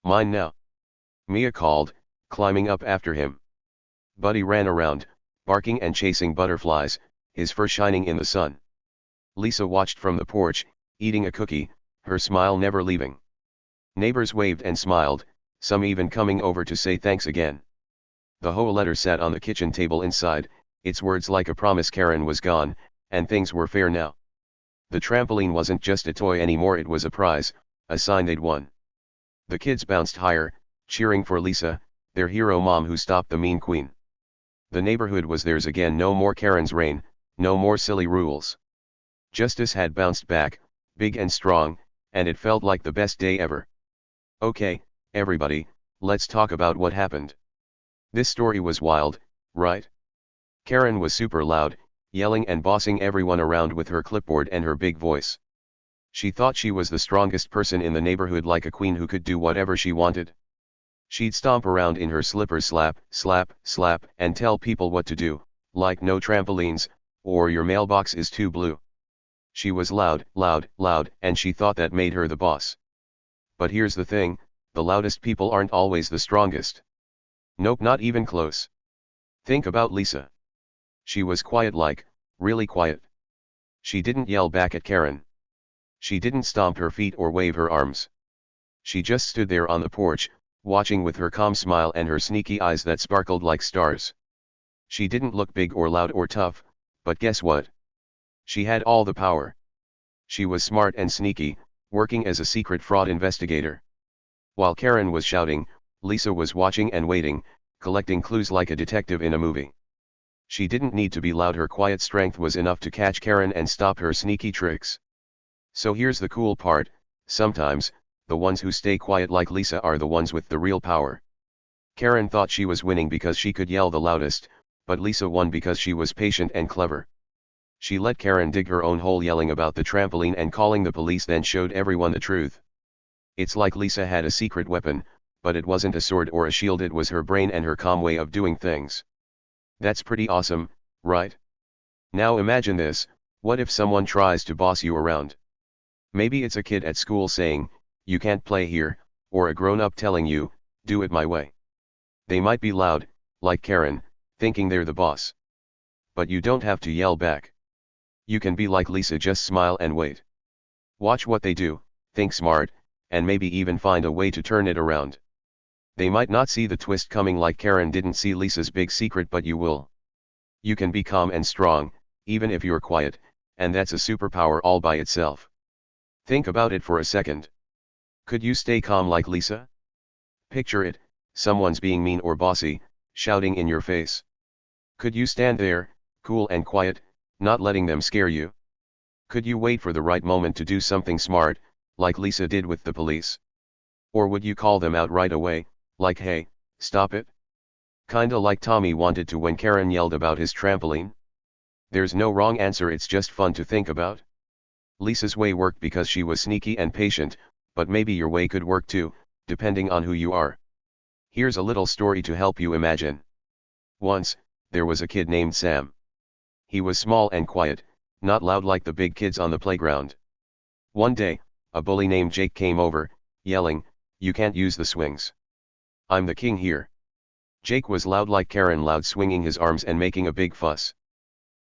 "Mine now," Mia called, climbing up after him. Buddy ran around, barking and chasing butterflies, his fur shining in the sun. Lisa watched from the porch, eating a cookie, her smile never leaving. Neighbors waved and smiled, some even coming over to say thanks again. The HOA letter sat on the kitchen table inside, its words like a promise. Karen was gone, and things were fair now. The trampoline wasn't just a toy anymore, it was a prize, a sign they'd won. The kids bounced higher, cheering for Lisa, their hero mom who stopped the mean queen. The neighborhood was theirs again, no more Karen's reign, no more silly rules. Justice had bounced back, big and strong, and it felt like the best day ever. Okay, everybody, let's talk about what happened. This story was wild, right? Karen was super loud, yelling and bossing everyone around with her clipboard and her big voice. She thought she was the strongest person in the neighborhood, like a queen who could do whatever she wanted. She'd stomp around in her slippers, slap, slap, slap, and tell people what to do, like no trampolines, or your mailbox is too blue. She was loud, loud, loud, and she thought that made her the boss. But here's the thing, the loudest people aren't always the strongest. Nope, not even close. Think about Lisa. She was quiet, like, really quiet. She didn't yell back at Karen. She didn't stomp her feet or wave her arms. She just stood there on the porch, watching with her calm smile and her sneaky eyes that sparkled like stars. She didn't look big or loud or tough, but guess what? She had all the power. She was smart and sneaky, working as a secret fraud investigator. While Karen was shouting, Lisa was watching and waiting, collecting clues like a detective in a movie. She didn't need to be loud, her quiet strength was enough to catch Karen and stop her sneaky tricks. So here's the cool part, sometimes, the ones who stay quiet like Lisa are the ones with the real power. Karen thought she was winning because she could yell the loudest, but Lisa won because she was patient and clever. She let Karen dig her own hole yelling about the trampoline and calling the police, then showed everyone the truth. It's like Lisa had a secret weapon, but it wasn't a sword or a shield, it was her brain and her calm way of doing things. That's pretty awesome, right? Now imagine this, what if someone tries to boss you around? Maybe it's a kid at school saying, "You can't play here," or a grown-up telling you, "Do it my way." They might be loud, like Karen, thinking they're the boss. But you don't have to yell back. You can be like Lisa, just smile and wait. Watch what they do, think smart, and maybe even find a way to turn it around. They might not see the twist coming like Karen didn't see Lisa's big secret, but you will. You can be calm and strong, even if you're quiet, and that's a superpower all by itself. Think about it for a second. Could you stay calm like Lisa? Picture it, someone's being mean or bossy, shouting in your face. Could you stand there, cool and quiet, not letting them scare you? Could you wait for the right moment to do something smart, like Lisa did with the police? Or would you call them out right away, like, "Hey, stop it"? Kinda like Tommy wanted to when Karen yelled about his trampoline. There's no wrong answer, it's just fun to think about. Lisa's way worked because she was sneaky and patient, but maybe your way could work too, depending on who you are. Here's a little story to help you imagine. Once, there was a kid named Sam. He was small and quiet, not loud like the big kids on the playground. One day, a bully named Jake came over, yelling, "You can't use the swings. I'm the king here." Jake was loud like Karen, loud, swinging his arms and making a big fuss.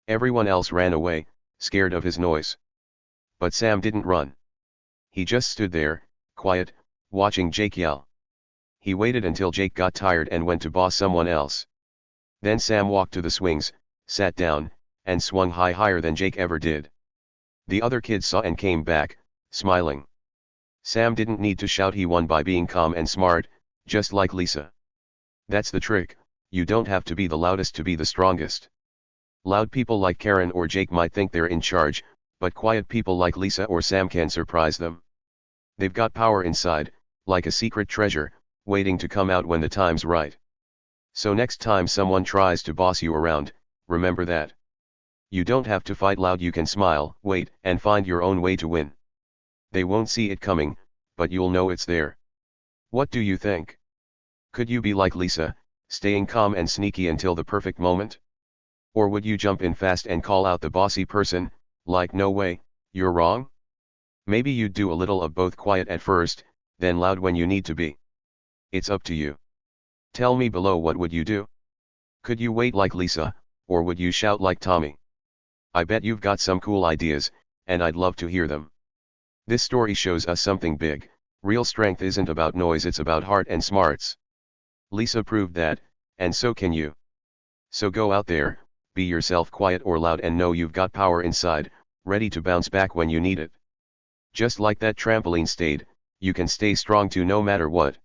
Everyone else ran away, scared of his noise. But Sam didn't run. He just stood there, quiet, watching Jake yell. He waited until Jake got tired and went to boss someone else. Then Sam walked to the swings, sat down, and swung higher than Jake ever did. The other kids saw and came back, smiling. Sam didn't need to shout, he won by being calm and smart, just like Lisa. That's the trick, you don't have to be the loudest to be the strongest. Loud people like Karen or Jake might think they're in charge, but quiet people like Lisa or Sam can surprise them. They've got power inside, like a secret treasure, waiting to come out when the time's right. So next time someone tries to boss you around, remember that. You don't have to fight loud, you can smile, wait, and find your own way to win. They won't see it coming, but you'll know it's there. What do you think? Could you be like Lisa, staying calm and sneaky until the perfect moment? Or would you jump in fast and call out the bossy person, like, "No way, you're wrong"? Maybe you'd do a little of both, quiet at first, then loud when you need to be. It's up to you. Tell me below, what would you do? Could you wait like Lisa, or would you shout like Tommy? I bet you've got some cool ideas, and I'd love to hear them. This story shows us something big. Real strength isn't about noise, it's about heart and smarts. Lisa proved that, and so can you. So go out there, be yourself, quiet or loud, and know you've got power inside, ready to bounce back when you need it. Just like that trampoline stayed, you can stay strong too, no matter what.